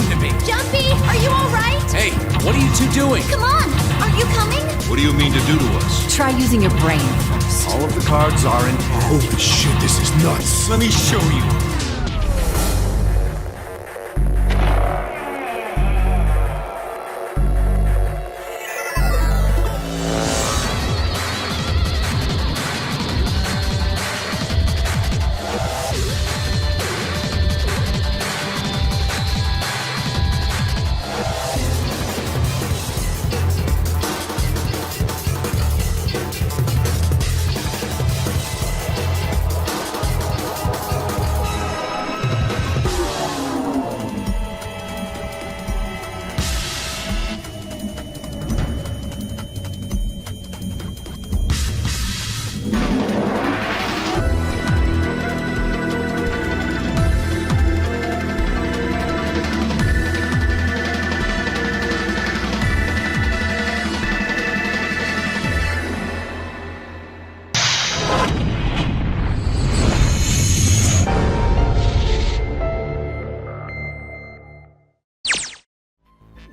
him to me. Jumpy, are you alright? Hey, what are you two doing? Come on, are you coming? What do you mean to do to us? Try using your brain first. All of the cards are in hand. Holy shit, this is nuts. Let me show you.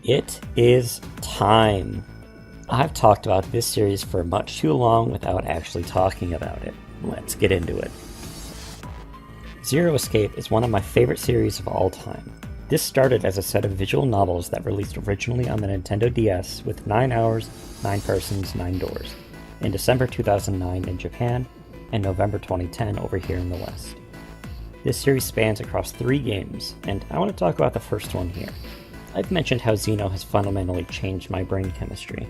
It is time. I've talked about this series for much too long without actually talking about it. Let's get into it. Zero Escape is one of my favorite series of all time. This started as a set of visual novels that released originally on the Nintendo DS with 9 hours, 9 persons, 9 doors in December 2009 in Japan and November 2010 over here in the West. This series spans across 3 games, and I want to talk about the first one here. I've mentioned how Xeno has fundamentally changed my brain chemistry.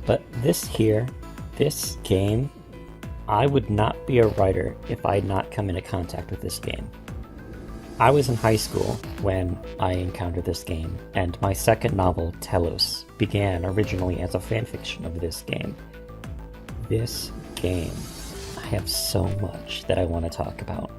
But this game, I would not be a writer if I had not come into contact with this game. I was in high school when I encountered this game, and my second novel, Telos, began originally as a fanfiction of this game. This game, I have so much that I want to talk about.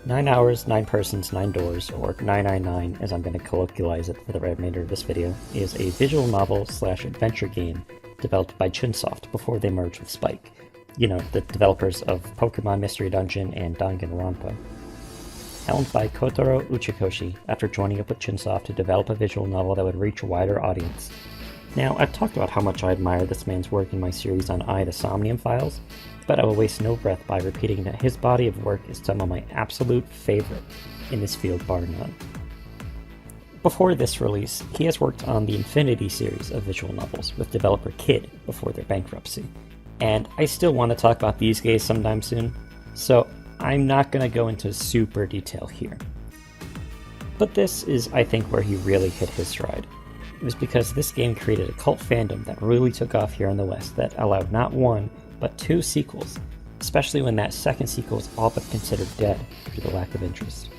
9 hours, 9 persons, 9 doors, or 999 as I'm going to colloquialize it for the remainder of this video, is a visual novel / adventure game developed by Chunsoft before they merged with Spike. You know, the developers of Pokemon Mystery Dungeon and Danganronpa. Helmed by Kotaro Uchikoshi after joining up with Chunsoft to develop a visual novel that would reach a wider audience. Now, I've talked about how much I admire this man's work in my series on the Somnium Files, but I will waste no breath by repeating that his body of work is some of my absolute favorite in this field, bar none. Before this release, he has worked on the Infinity series of visual novels with developer Kid before their bankruptcy, and I still want to talk about these guys sometime soon, so I'm not going to go into super detail here. But this is, I think, where he really hit his stride. It was because this game created a cult fandom that really took off here in the West that allowed not one, but 2 sequels, especially when that second sequel is all but considered dead due to the lack of interest.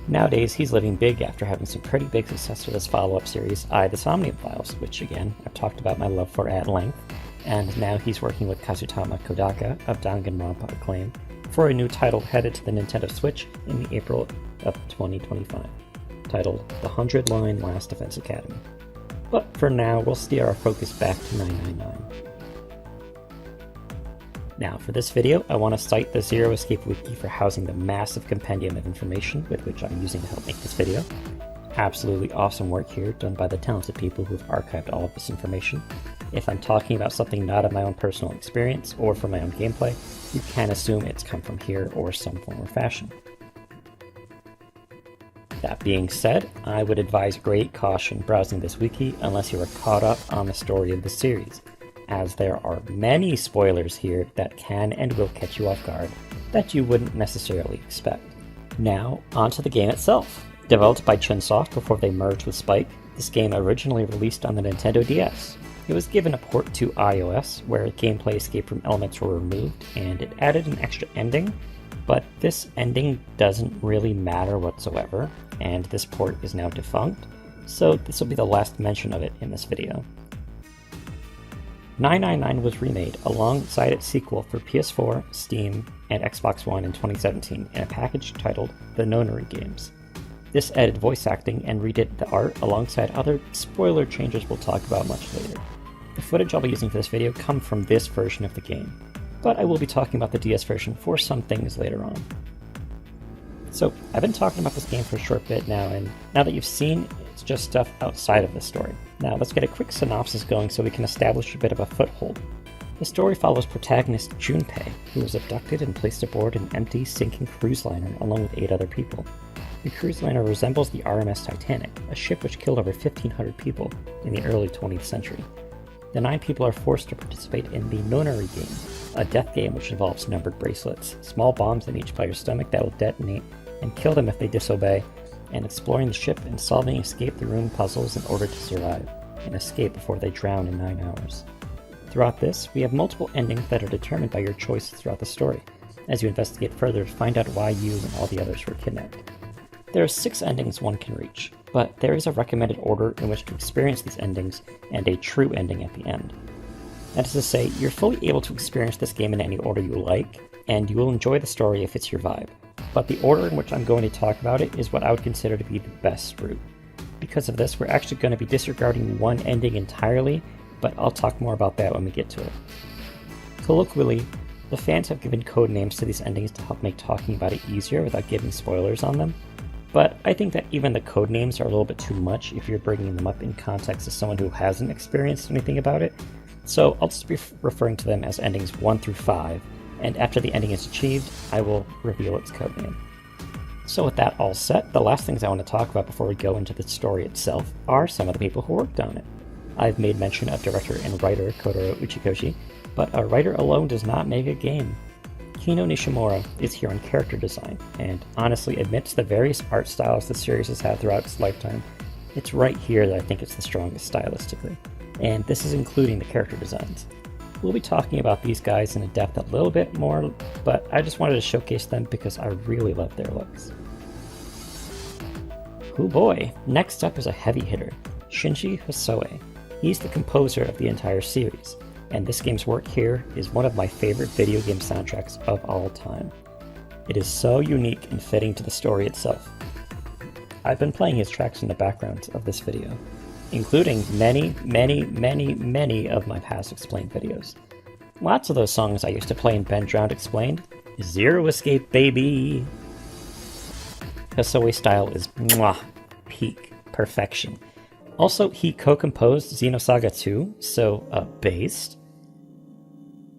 Nowadays, he's living big after having some pretty big success with his follow-up series, The Somnium Files, which again, I've talked about my love for at length, and now he's working with Kazutama Kodaka of Danganronpa Acclaim for a new title headed to the Nintendo Switch in April of 2025, titled The 100-Line Last Defense Academy. But for now, we'll steer our focus back to 999. Now, for this video, I want to cite the Zero Escape Wiki for housing the massive compendium of information with which I'm using to help make this video. Absolutely awesome work here, done by the talented people who've archived all of this information. If I'm talking about something not of my own personal experience or from my own gameplay, you can assume it's come from here or some form or fashion. That being said, I would advise great caution browsing this wiki unless you are caught up on the story of the series, as there are many spoilers here that can and will catch you off guard that you wouldn't necessarily expect. Now, onto the game itself. Developed by Chunsoft before they merged with Spike, this game originally released on the Nintendo DS. It was given a port to iOS, where gameplay escape from elements were removed, and it added an extra ending, but this ending doesn't really matter whatsoever, and this port is now defunct, so this will be the last mention of it in this video. 999 was remade alongside its sequel for PS4, Steam, and Xbox One in 2017 in a package titled The Nonary Games. This added voice acting and redid the art alongside other spoiler changes we'll talk about much later. The footage I'll be using for this video come from this version of the game, but I will be talking about the DS version for some things later on. So I've been talking about this game for a short bit now, and now that you've seen, it's just stuff outside of the story. Now let's get a quick synopsis going so we can establish a bit of a foothold. The story follows protagonist Junpei, who was abducted and placed aboard an empty, sinking cruise liner along with 8 other people. The cruise liner resembles the RMS Titanic, a ship which killed over 1,500 people in the early 20th century. The 9 people are forced to participate in the Nonary game, a death game which involves numbered bracelets, small bombs in each player's stomach that will detonate and kill them if they disobey, and exploring the ship and solving escape-the-room puzzles in order to survive and escape before they drown in 9 hours. Throughout this, we have multiple endings that are determined by your choices throughout the story, as you investigate further to find out why you and all the others were kidnapped. There are 6 endings one can reach, but there is a recommended order in which to experience these endings and a true ending at the end. That is to say, you're fully able to experience this game in any order you like, and you will enjoy the story if it's your vibe. But the order in which I'm going to talk about it is what I would consider to be the best route. Because of this, we're actually going to be disregarding one ending entirely, but I'll talk more about that when we get to it. Colloquially, the fans have given code names to these endings to help make talking about it easier without giving spoilers on them, but I think that even the code names are a little bit too much if you're bringing them up in context as someone who hasn't experienced anything about it, so I'll just be referring to them as endings 1 through 5, and after the ending is achieved, I will reveal its code name. So with that all set, the last things I want to talk about before we go into the story itself are some of the people who worked on it. I've made mention of director and writer Kotaro Uchikoshi, but a writer alone does not make a game. Kino Nishimura is here on character design, and honestly, amidst the various art styles the series has had throughout its lifetime, it's right here that I think it's the strongest stylistically, and this is including the character designs. We'll be talking about these guys in depth a little bit more, but I just wanted to showcase them because I really love their looks. Oh boy, next up is a heavy hitter, Shinji Hosoe. He's the composer of the entire series, and this game's work here is one of my favorite video game soundtracks of all time. It is so unique and fitting to the story itself. I've been playing his tracks in the background of this video, including many of my past Explained videos. Lots of those songs I used to play in Ben Drowned Explained. Zero Escape, baby! Hosoe's style is mwah, peak perfection. Also, he co-composed Xenosaga 2, so based.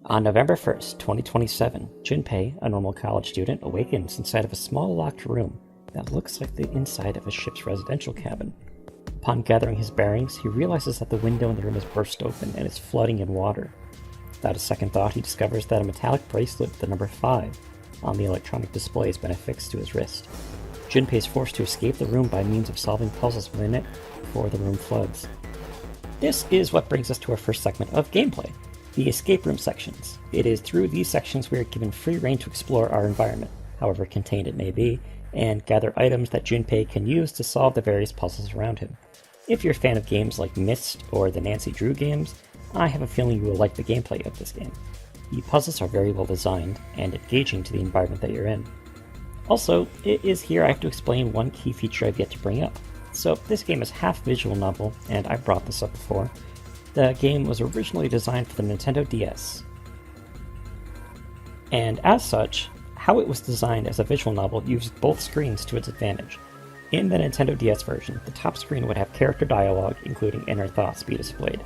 On November 1st, 2027, Junpei, a normal college student, awakens inside of a small locked room that looks like the inside of a ship's residential cabin. Upon gathering his bearings, he realizes that the window in the room is burst open and is flooding in water. Without a second thought, he discovers that a metallic bracelet with the number 5 on the electronic display has been affixed to his wrist. Junpei is forced to escape the room by means of solving puzzles within it before the room floods. This is what brings us to our first segment of gameplay, the escape room sections. It is through these sections we are given free rein to explore our environment, however contained it may be, and gather items that Junpei can use to solve the various puzzles around him. If you're a fan of games like Myst or the Nancy Drew games, I have a feeling you will like the gameplay of this game. The puzzles are very well designed and engaging to the environment that you're in. Also, it is here I have to explain one key feature I've yet to bring up. So, this game is half visual novel, and I've brought this up before. The game was originally designed for the Nintendo DS. And as such, how it was designed as a visual novel used both screens to its advantage. In the Nintendo DS version, the top screen would have character dialogue, including inner thoughts, be displayed.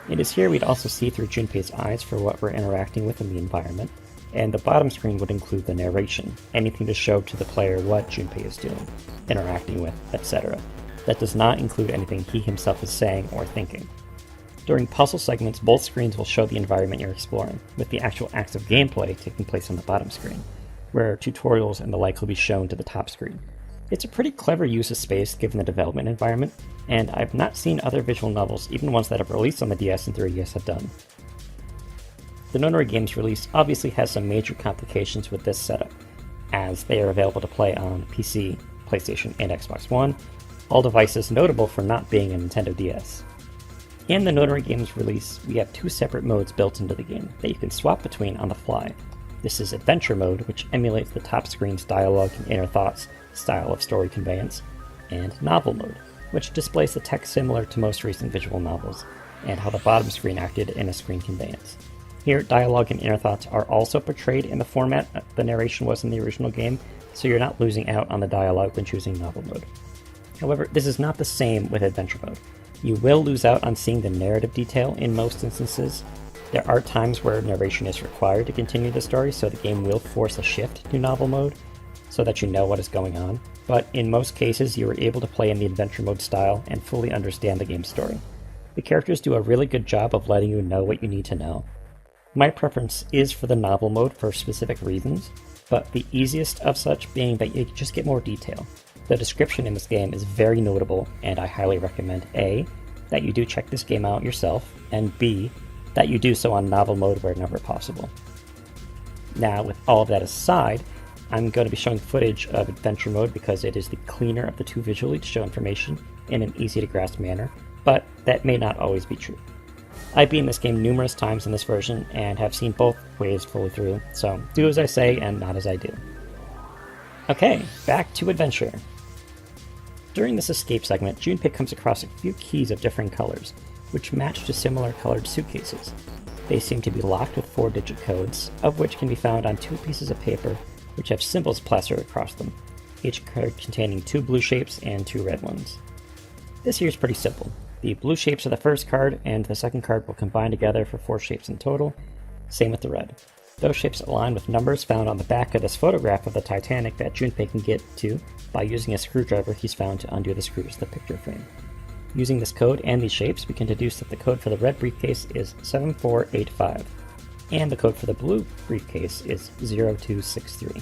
It is here we'd also see through Junpei's eyes for what we're interacting with in the environment, and the bottom screen would include the narration, anything to show to the player what Junpei is doing, interacting with, etc. That does not include anything he himself is saying or thinking. During puzzle segments, both screens will show the environment you're exploring, with the actual acts of gameplay taking place on the bottom screen, where tutorials and the like will be shown to the top screen. It's a pretty clever use of space given the development environment, and I've not seen other visual novels, even ones that have released on the DS and 3DS, have done. The Nonary game's release obviously has some major complications with this setup, as they are available to play on PC, PlayStation, and Xbox One, all devices notable for not being a Nintendo DS. In the Nonary game's release, we have 2 separate modes built into the game that you can swap between on the fly. This is Adventure Mode, which emulates the top screen's dialogue and inner thoughts style of story conveyance, and Novel Mode, which displays the text similar to most recent visual novels, and how the bottom screen acted in a screen conveyance. Here, dialogue and inner thoughts are also portrayed in the format the narration was in the original game, so you're not losing out on the dialogue when choosing novel mode. However, this is not the same with adventure mode. You will lose out on seeing the narrative detail in most instances. There are times where narration is required to continue the story, so the game will force a shift to novel mode, so that you know what is going on. But in most cases, you are able to play in the adventure mode style and fully understand the game's story. The characters do a really good job of letting you know what you need to know. My preference is for the novel mode for specific reasons, but the easiest of such being that you just get more detail. The description in this game is very notable, and I highly recommend A, that you do check this game out yourself, and B, that you do so on novel mode wherever possible. Now, with all of that aside, I'm going to be showing footage of adventure mode because it is the cleaner of the two visually to show information in an easy to grasp manner, but that may not always be true. I've beaten this game numerous times in this version and have seen both ways fully through, so do as I say and not as I do. Okay, back to adventure. During this escape segment, Junpei comes across a few keys of differing colors, which match to similar colored suitcases. They seem to be locked with 4-digit codes, of which can be found on 2 pieces of paper which have symbols plastered across them, each card containing 2 blue shapes and 2 red ones. This here is pretty simple. The blue shapes are the first card, and the second card will combine together for 4 shapes in total, same with the red. Those shapes align with numbers found on the back of this photograph of the Titanic that Junpei can get to by using a screwdriver he's found to undo the screws of the picture frame. Using this code and these shapes, we can deduce that the code for the red briefcase is 7485, and the code for the blue briefcase is 0263.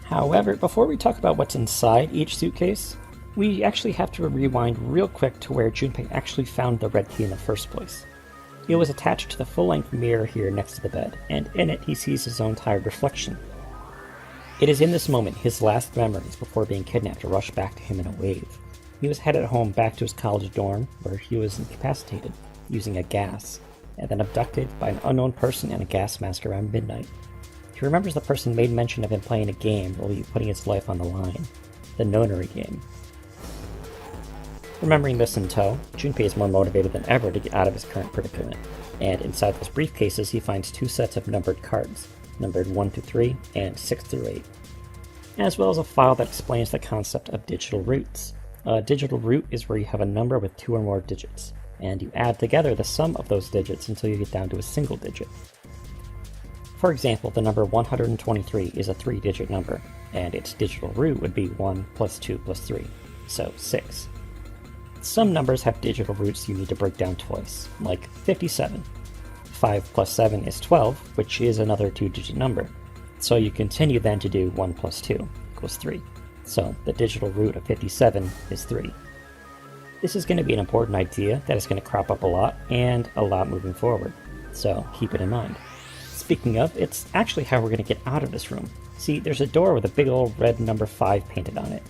However, before we talk about what's inside each suitcase, we actually have to rewind real quick to where Junpei actually found the red key in the first place. It was attached to the full-length mirror here next to the bed, and in it he sees his own tired reflection. It is in this moment his last memories before being kidnapped rush back to him in a wave. He was headed home back to his college dorm, where he was incapacitated, using a gas, and then abducted by an unknown person in a gas mask around midnight. He remembers the person made mention of him playing a game while he putting his life on the line, the Nonary game. Remembering this in tow, Junpei is more motivated than ever to get out of his current predicament, and inside those briefcases he finds 2 sets of numbered cards, numbered 1 through 3 and 6 through 8, as well as a file that explains the concept of digital roots. A digital root is where you have a number with 2 or more digits, and you add together the sum of those digits until you get down to a single digit. For example, the number 123 is a 3-digit number, and its digital root would be 1 plus 2 plus 3, so 6. Some numbers have digital roots you need to break down twice, like 57. 5 plus 7 is 12, which is another 2-digit number, so you continue then to do 1 plus 2 equals 3. So the digital root of 57 is 3. This is going to be an important idea that is going to crop up a lot moving forward, so keep it in mind. Speaking of, it's actually how we're going to get out of this room. See, there's a door with a big old red number 5 painted on it,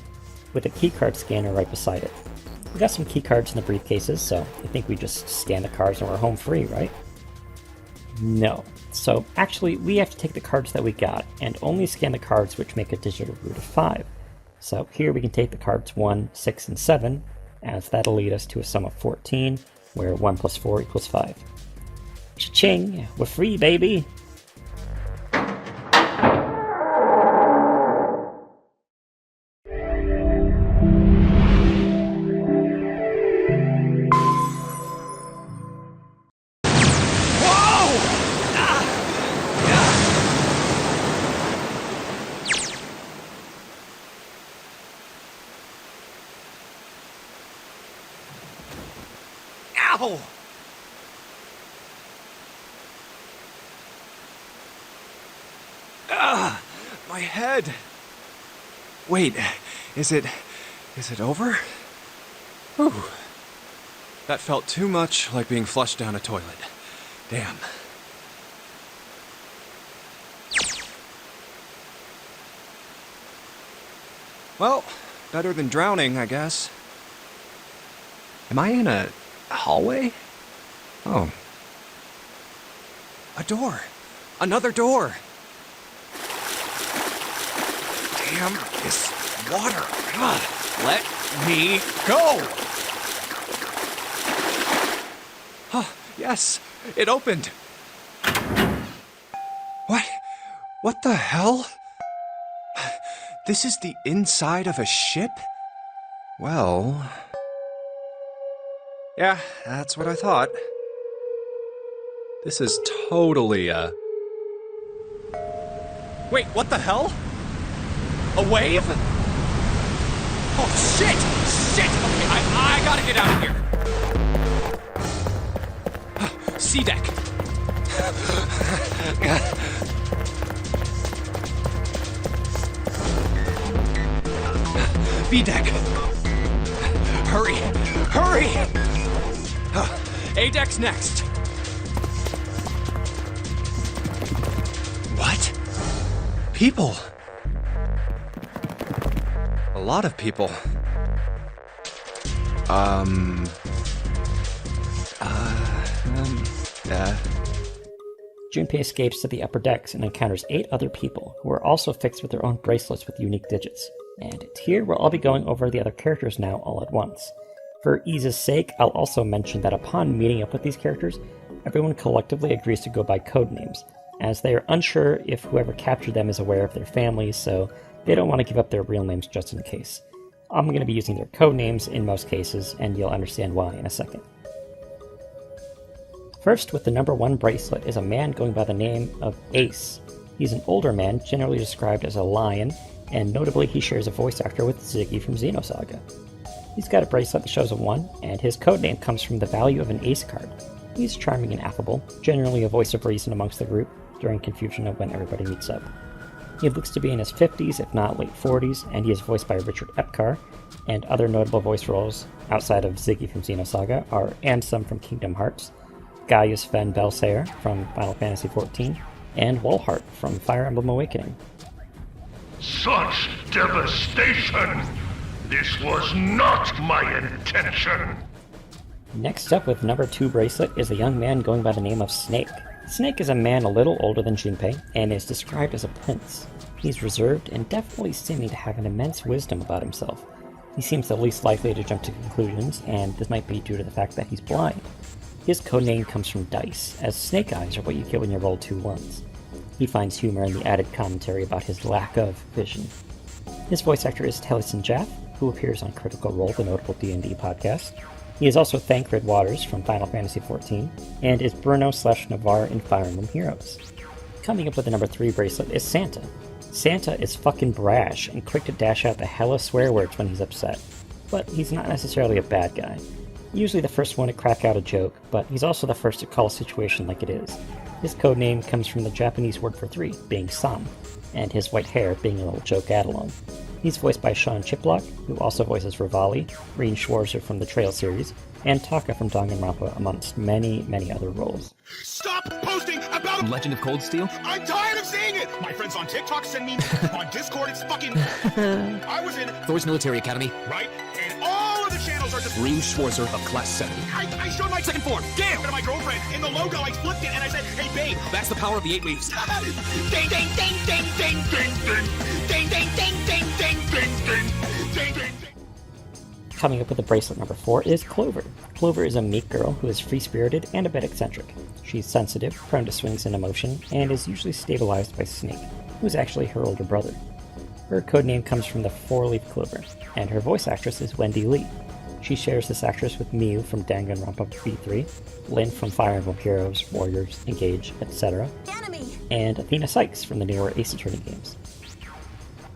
with a keycard scanner right beside it. We got some keycards in the briefcases, so I think we just scan the cards and we're home free, right? No. So actually, we have to take the cards that we got and only scan the cards which make a digital root of 5. So here we can take the cards 1, 6, and 7, as that'll lead us to a sum of 14, where 1 plus 4 equals 5. Cha-ching! We're free, baby! Ow! Ah, my head. Wait, is it over? Whew. That felt too much like being flushed down a toilet. Damn. Well, better than drowning, I guess. Am I in a hallway? Oh. A door. Another door. Damn this water. Ugh. Let me go. Huh, yes, it opened. What? What the hell? This is the inside of a ship? Well... yeah, that's what I thought. This is totally a... Wait, what the hell? A wave? Oh, shit! Shit! Okay, I gotta get out of here. C deck. B deck. Hurry! Hurry! A deck's next. What? People. A lot of people. Junpei escapes to the upper decks and encounters 8 other people, who are also fixed with their own bracelets with unique digits. And here we'll all be going over the other characters now all at once. For ease's sake, I'll also mention that upon meeting up with these characters, everyone collectively agrees to go by code names, as they are unsure if whoever captured them is aware of their families, so they don't want to give up their real names just in case. I'm going to be using their code names in most cases, and you'll understand why in a second. First, with the number 1 bracelet is a man going by the name of Ace. He's an older man, generally described as a lion, and notably he shares a voice actor with Ziggy from Xenosaga. He's got a bracelet that shows a 1, and his codename comes from the value of an ace card. He's charming and affable, generally a voice of reason amongst the group during confusion of when everybody meets up. He looks to be in his 50s, if not late 40s, and he is voiced by Richard Epcar, and other notable voice roles outside of Ziggy from Xenosaga are Ansem from Kingdom Hearts, Gaius Van Belsaer from Final Fantasy XIV, and Wolhart from Fire Emblem Awakening. Such devastation! This was not my intention! Next up with number 2 bracelet is a young man going by the name of Snake. Snake is a man a little older than Junpei, and is described as a prince. He's reserved and definitely seeming to have an immense wisdom about himself. He seems the least likely to jump to conclusions, and this might be due to the fact that he's blind. His codename comes from dice, as snake eyes are what you get when you roll 2 ones. He finds humor in the added commentary about his lack of vision. His voice actor is Taliesin Jaff, who appears on Critical Role, the notable D&D podcast. He is also Thancred Waters from Final Fantasy XIV, and is Bruno/Navarre in Fire Emblem Heroes. Coming up with the number 3 bracelet is Santa. Santa is fucking brash and quick to dash out the hella swear words when he's upset, but he's not necessarily a bad guy. Usually the first one to crack out a joke, but he's also the first to call a situation like it is. His codename comes from the Japanese word for 3, being Sam, and his white hair being a little joke add-along. He's voiced by Sean Chiplock, who also voices Rivali, Reen Schwarzer from the Trail series, and Taka from Danganronpa, amongst many, many other roles. Stop posting about Legend of Cold Steel? I'm tired of seeing it! My friends on TikTok send me, on Discord it's fucking... I was in, Thor's Military Academy. right? And all of the channels are just... Reen Schwarzer of Class 70. I showed my second form. Damn! To my girlfriend. In the logo, I flipped it and I said, hey, babe. That's the power of the 8 waves. Ding, ding, ding, ding, ding, ding, ding. Ding, ding, ding, ding, ding, ding, ding. Ding, ding, ding. Coming up with the bracelet number 4 is Clover. Clover is a meek girl who is free-spirited and a bit eccentric. She's sensitive, prone to swings in emotion, and is usually stabilized by Snake, who is actually her older brother. Her codename comes from the 4-leaf clover, and her voice actress is Wendy Lee. She shares this actress with Miu from Danganronpa V3, Lynn from Fire Emblem Heroes, Warriors, Engage, etc., Enemy! and Athena Sykes from the newer Ace Attorney games.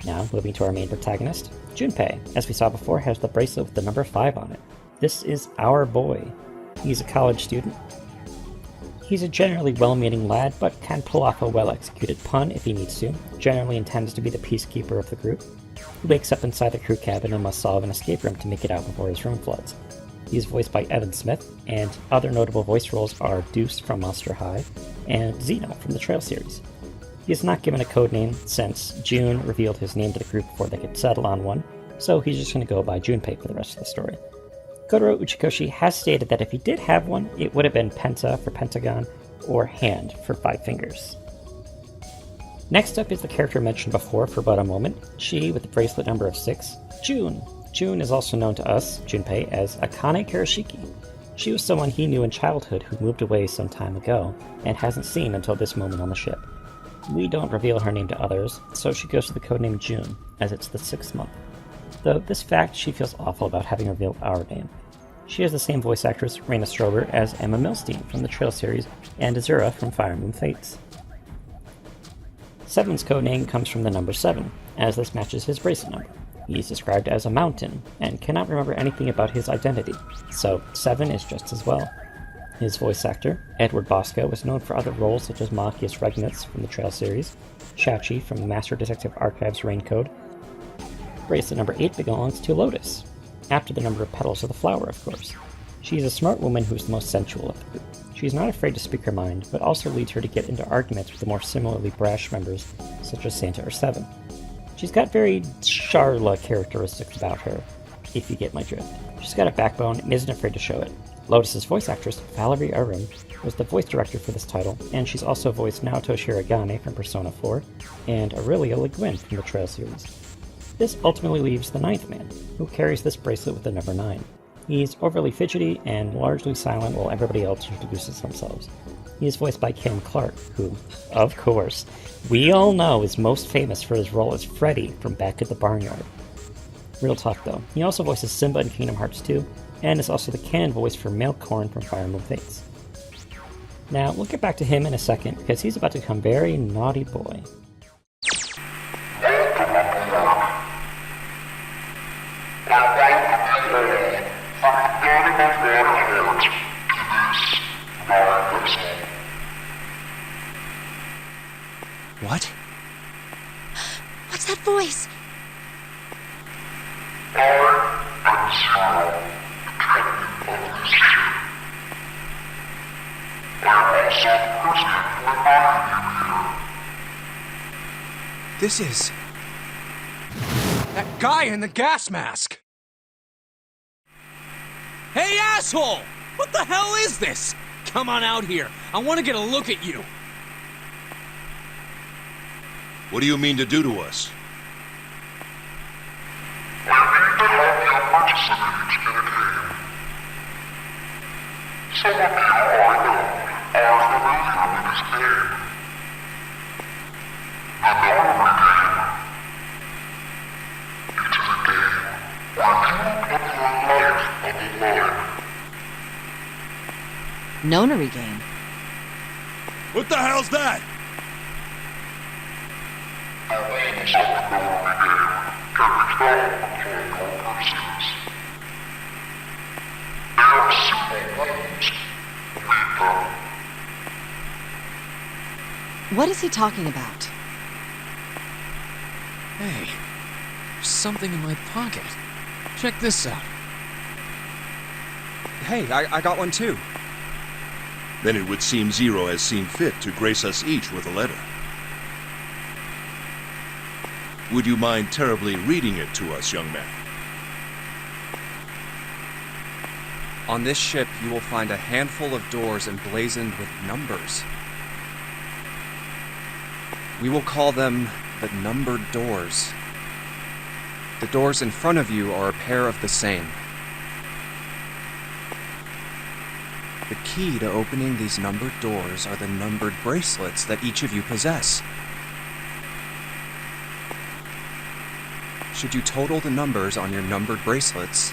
Now, moving to our main protagonist, Junpei, as we saw before, has the bracelet with the number 5 on it. This is our boy. He's a college student. He's a generally well-meaning lad, but can pull off a well-executed pun if he needs to, generally intends to be the peacekeeper of the group. He wakes up inside the crew cabin and must solve an escape room to make it out before his room floods. He is voiced by Evan Smith, and other notable voice roles are Deuce from Monster High, and Zeno from the Trail series. He is not given a codename since June revealed his name to the group before they could settle on one, so he's just going to go by Junpei for the rest of the story. Kotaro Uchikoshi has stated that if he did have one, it would have been Penta for Pentagon, or Hand for 5 fingers. Next up is the character mentioned before for but a moment, she with the bracelet number of 6, June. June is also known to us, Junpei, as Akane Karashiki. She was someone he knew in childhood who moved away some time ago, and hasn't seen until this moment on the ship. We don't reveal her name to others, so she goes to the codename June, as it's the 6th month. Though this fact she feels awful about having revealed our name. She has the same voice actress, Raina Strober, as Emma Milstein from the Trail series and Azura from Fire Moon Fates. Seven's codename comes from the number 7, as this matches his bracelet number. He's described as a mountain, and cannot remember anything about his identity, so 7 is just as well. His voice actor, Edward Bosco, was known for other roles such as Machias Regnitz from the Trail series, Chachi from the Master Detective Archives Raincode. Bracelet number 8 belongs to Lotus, after the number of petals of the flower, of course. She's a smart woman who's the most sensual of the group. She's not afraid to speak her mind, but also leads her to get into arguments with the more similarly brash members, such as Santa or 7. She's got very Charla characteristics about her, if you get my drift. She's got a backbone and isn't afraid to show it. Lotus's voice actress, Valerie Arum, was the voice director for this title, and she's also voiced Naoto Shiragane from Persona 4, and Aurelia Le Guin from the Trail series. This ultimately leaves the 9th man, who carries this bracelet with the number 9. He's overly fidgety and largely silent while everybody else introduces themselves. He is voiced by Ken Clark, who, of course, we all know is most famous for his role as Freddy from Back at the Barnyard. Real talk though, he also voices Simba in Kingdom Hearts 2, and is also the canon voice for Milkhorn from Fire Moon Fates. Now, we'll get back to him in a second, because he's about to become very naughty boy. What? What's that voice? This is... that guy in the gas mask! Hey, asshole! What the hell is this? Come on out here. I want to get a look at you. What do you mean to do to us? Nonary game. What the hell's that? What is he talking about? Hey, there's something in my pocket. Check this out. Hey, I got one too. Then it would seem Zero has seen fit to grace us each with a letter. Would you mind terribly reading it to us, young man? On this ship, you will find a handful of doors emblazoned with numbers. We will call them the numbered doors. The doors in front of you are a pair of the same. The key to opening these numbered doors are the numbered bracelets that each of you possess. Should you total the numbers on your numbered bracelets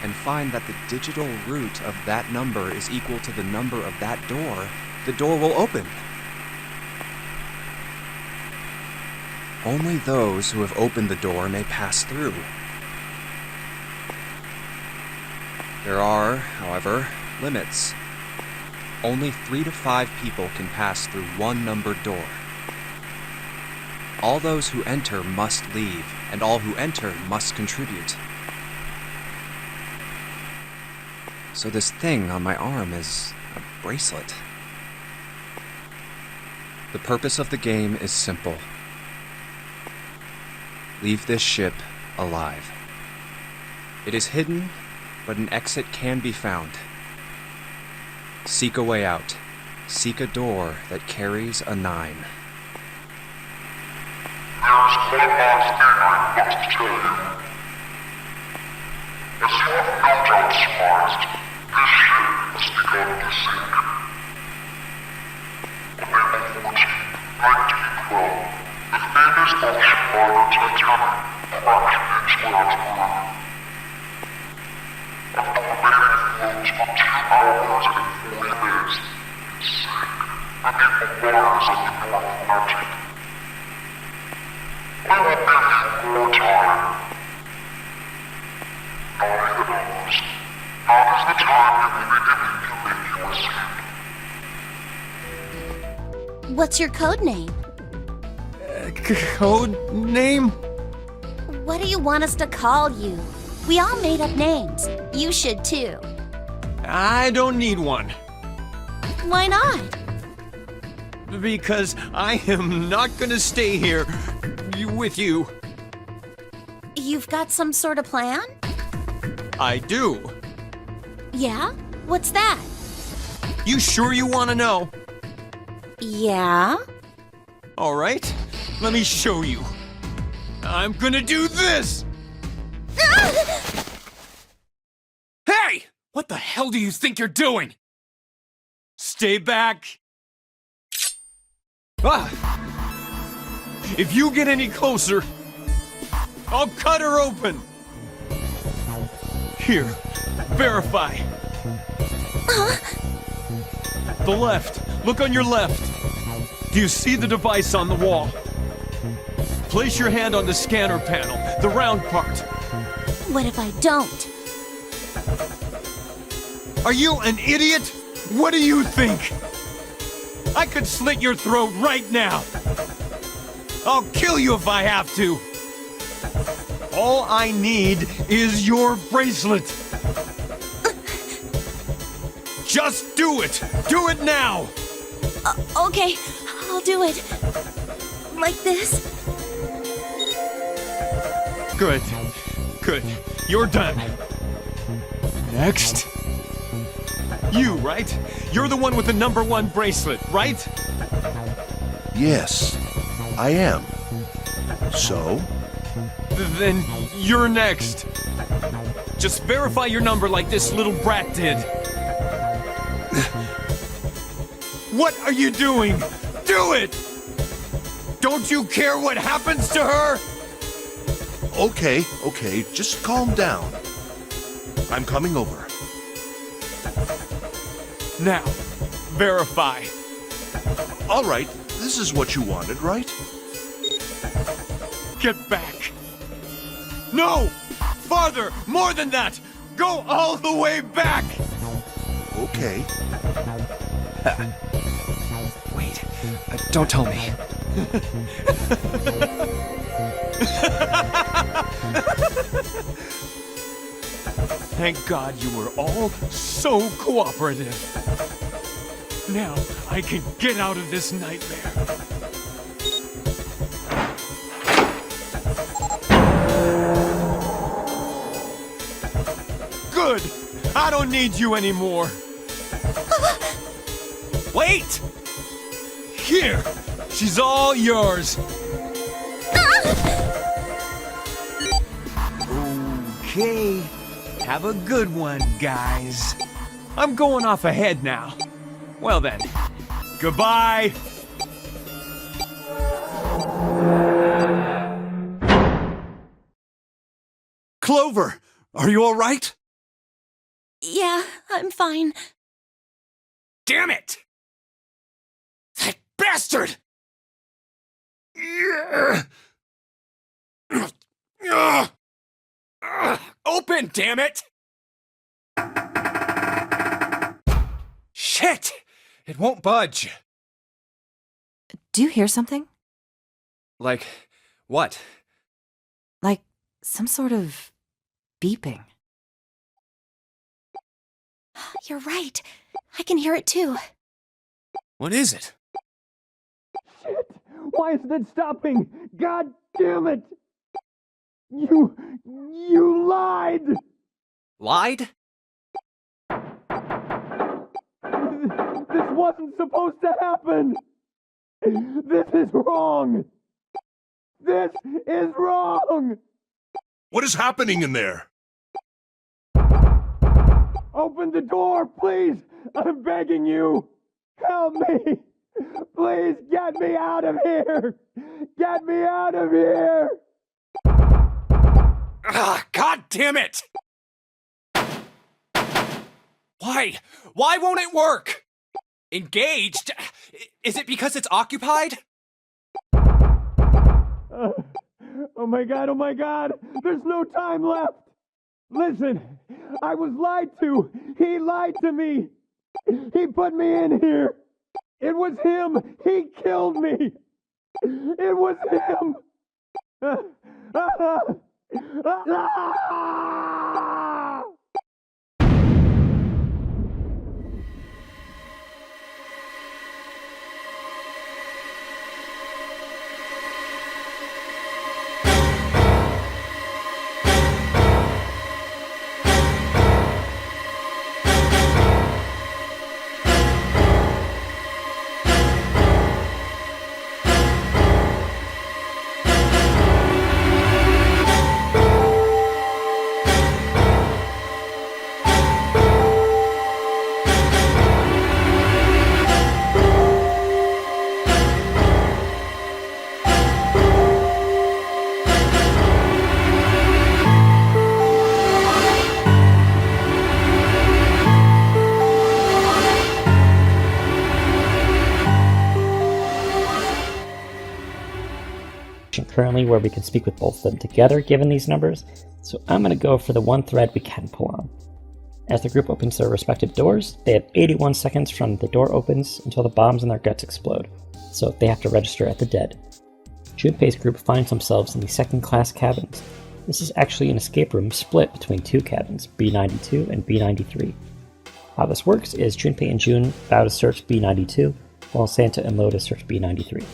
and find that the digital root of that number is equal to the number of that door, the door will open. Only those who have opened the door may pass through. There are, however, limits. Only 3 to 5 people can pass through one numbered door. All those who enter must leave, and all who enter must contribute. So this thing on my arm is a bracelet. The purpose of the game is simple. Leave this ship alive. It is hidden, but an exit can be found. Seek a way out. Seek a door that carries a 9. There's one last thing I must tell you. As you have no doubt surmised, this ship has begun to sink. What's your code name? Code name? What do you want us to call you? We all made up names. You should too. I don't need one. Why not? Because I am not gonna stay here with you. You've got some sort of plan? I do. Yeah? What's that? You sure you want to know? Yeah? All right, let me show you. I'm gonna do this! Hey! What the hell do you think you're doing? Stay back. Ah! If you get any closer, I'll cut her open. Here, verify. The left. Look on your left. Do you see the device on the wall? Place your hand on the scanner panel, the round part. What if I don't? Are you an idiot? What do you think? I could slit your throat right now. I'll kill you if I have to. All I need is your bracelet. Just do it. Do it now. Okay, I'll do it. Like this? Good. Good. You're done. Next. You, right? You're the one with the #1 bracelet, right? Yes, I am. So? Then you're next. Just verify your number like this little brat did. What are you doing? Do it! Don't you care what happens to her? Okay, just calm down. I'm coming over. Now, verify. All right, this is what you wanted, right? Get back. No! Farther! More than that! Go all the way back! Okay. Wait, don't tell me. Thank God you were all so cooperative. Now I can get out of this nightmare. Good! I don't need you anymore. Wait! Here! She's all yours. Okay. Have a good one, guys. I'm going off ahead now. Well then, goodbye. Clover, are you all right? Yeah, I'm fine. Damn it! That bastard! Open, damn it! Shit! It won't budge. Do you hear something? Like, what? Like some sort of beeping. You're right. I can hear it too. What is it? Why isn't it stopping? God damn it! You lied! Lied? This wasn't supposed to happen! This is wrong! This is wrong! What is happening in there? Open the door, please! I'm begging you! Help me! Please get me out of here! Get me out of here! Ah, God damn it! Why? Why won't it work? Engaged? Is it because it's occupied? Oh my god, there's no time left! Listen, I was lied to! He lied to me! He put me in here! It was him! He killed me! It was him! Currently where we can speak with both of them together given these numbers, so I'm going to go for the one thread we can pull on. As the group opens their respective doors, they have 81 seconds from the door opens until the bombs in their guts explode, so they have to register at the dead. Junpei's group finds themselves in the second-class cabins. This is actually an escape room split between two cabins, B92 and B93. How this works is Junpei and June vow to search B92, while Santa and Lotus search B93.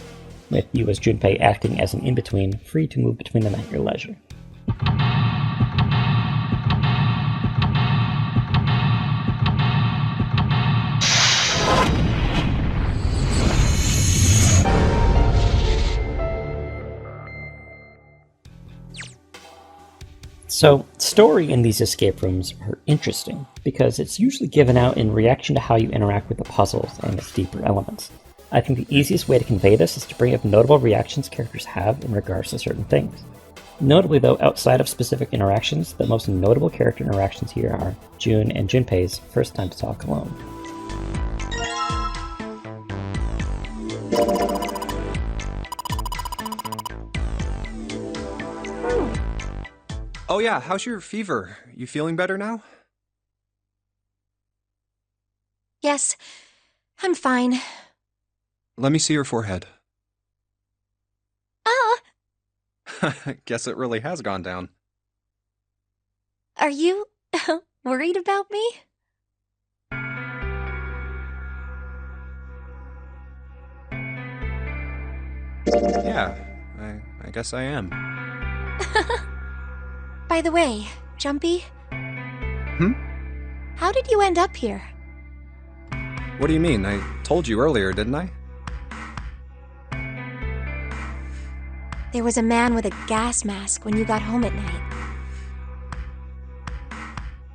With you as Junpei acting as an in-between, free to move between them at your leisure. So, story in these escape rooms are interesting, because it's usually given out in reaction to how you interact with the puzzles and its deeper elements. I think the easiest way to convey this is to bring up notable reactions characters have in regards to certain things. Notably though, outside of specific interactions, the most notable character interactions here are June and Junpei's first time to talk alone. Oh yeah, how's your fever? You feeling better now? Yes, I'm fine. Let me see your forehead. Ah! Guess it really has gone down. Are you worried about me? Yeah, I guess I am. By the way, Jumpy? How did you end up here? What do you mean? I told you earlier, didn't I? There was a man with a gas mask when you got home at night.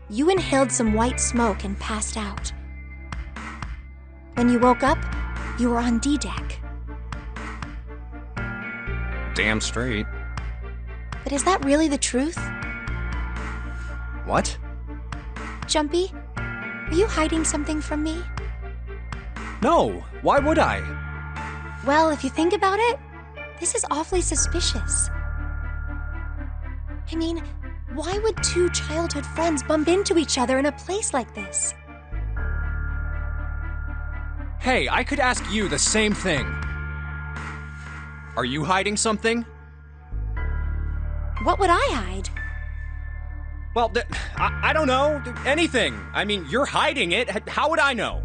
You inhaled some white smoke and passed out. When you woke up, you were on D-Deck. Damn straight. But is that really the truth? What? Jumpy, are you hiding something from me? No, why would I? Well, if you think about it, this is awfully suspicious. I mean, why would two childhood friends bump into each other in a place like this? Hey, I could ask you the same thing. Are you hiding something? What would I hide? Well, I don't know. Anything. I mean, you're hiding it. How would I know?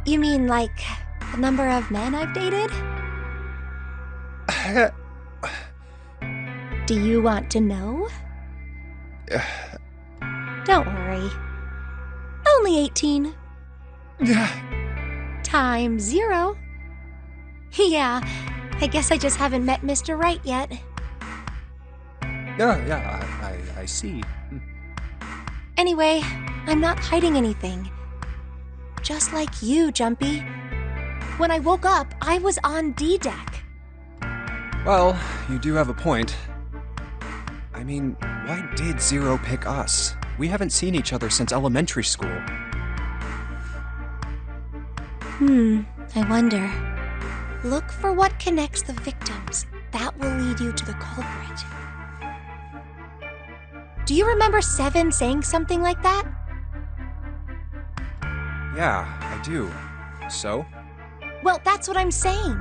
You mean like the number of men I've dated? Do you want to know? Don't worry. Only 18. Times 0. Yeah, I guess I just haven't met Mr. Right yet. Yeah, I see. Anyway, I'm not hiding anything. Just like you, Jumpy. When I woke up, I was on D-Deck. Well, you do have a point. I mean, why did Zero pick us? We haven't seen each other since elementary school. I wonder. Look for what connects the victims. That will lead you to the culprit. Do you remember Seven saying something like that? Yeah, I do. So? Well, that's what I'm saying.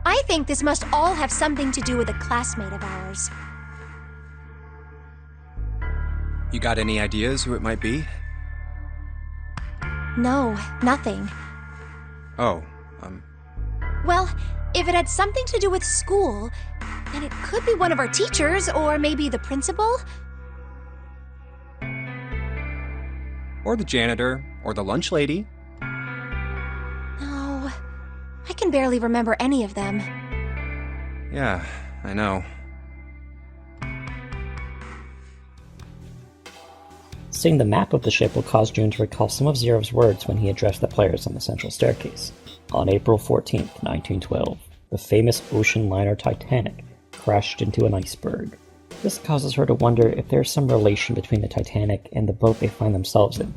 I think this must all have something to do with a classmate of ours. You got any ideas who it might be? No, nothing. Oh, Well, if it had something to do with school, then it could be one of our teachers, or maybe the principal. or the janitor, or the lunch lady. No, I can barely remember any of them. Yeah, I know. Seeing the map of the ship will cause June to recall some of Zero's words when he addressed the players on the central staircase. On April 14th, 1912, the famous ocean liner Titanic crashed into an iceberg. This causes her to wonder if there's some relation between the Titanic and the boat they find themselves in.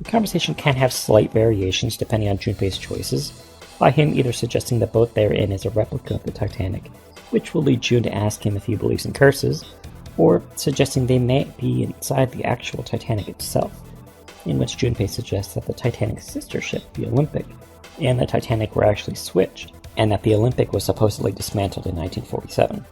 The conversation can have slight variations depending on Junpei's choices, by him either suggesting the boat they're in is a replica of the Titanic, which will lead June to ask him if he believes in curses, or suggesting they may be inside the actual Titanic itself, in which Junpei suggests that the Titanic's sister ship, the Olympic, and the Titanic were actually switched, and that the Olympic was supposedly dismantled in 1947.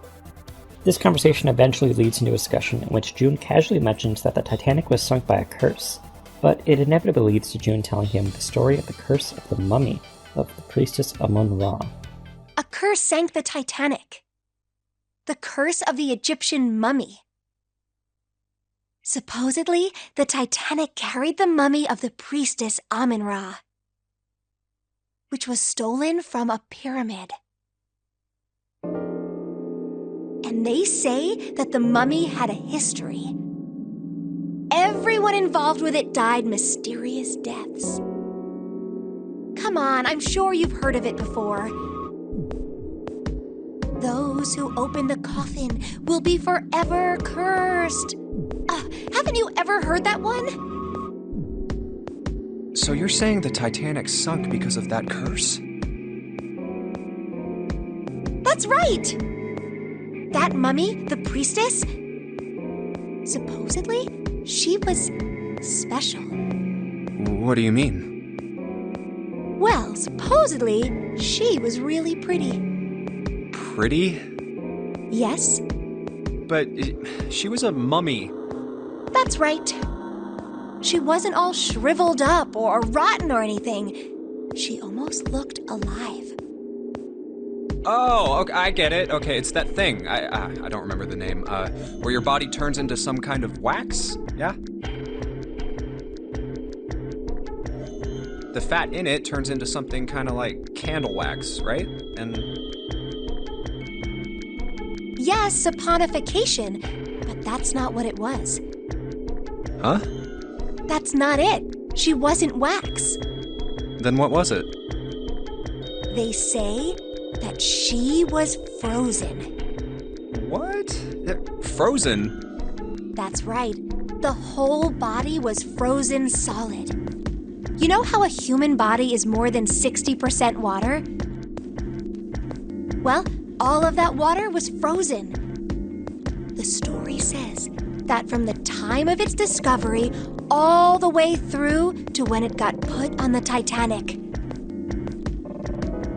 This conversation eventually leads into a discussion in which June casually mentions that the Titanic was sunk by a curse, but it inevitably leads to June telling him the story of the curse of the mummy of the priestess Amun-Ra. A curse sank the Titanic. The curse of the Egyptian mummy. Supposedly, the Titanic carried the mummy of the priestess Amun-Ra, which was stolen from a pyramid. And they say that the mummy had a history. Everyone involved with it died mysterious deaths. Come on, I'm sure you've heard of it before. Those who open the coffin will be forever cursed. Haven't you ever heard that one? So you're saying the Titanic sunk because of that curse? That's right! That mummy, the priestess, supposedly, she was special. What do you mean? Well, supposedly, she was really pretty. Pretty? Yes, But she was a mummy. that's right. She wasn't all shriveled up or rotten or anything. She almost looked alive. Oh, okay, I get it. Okay, it's that thing. I don't remember the name. Where your body turns into some kind of wax? Yeah? The fat in it turns into something kind of like candle wax, right? And Yes, saponification, but that's not what it was. huh? That's not it. She wasn't wax. Then what was it? They say that she was frozen. What? Frozen? That's right. The whole body was frozen solid. You know how a human body is more than 60% water? Well, all of that water was frozen. The story says that from the time of its discovery all the way through to when it got put on the Titanic.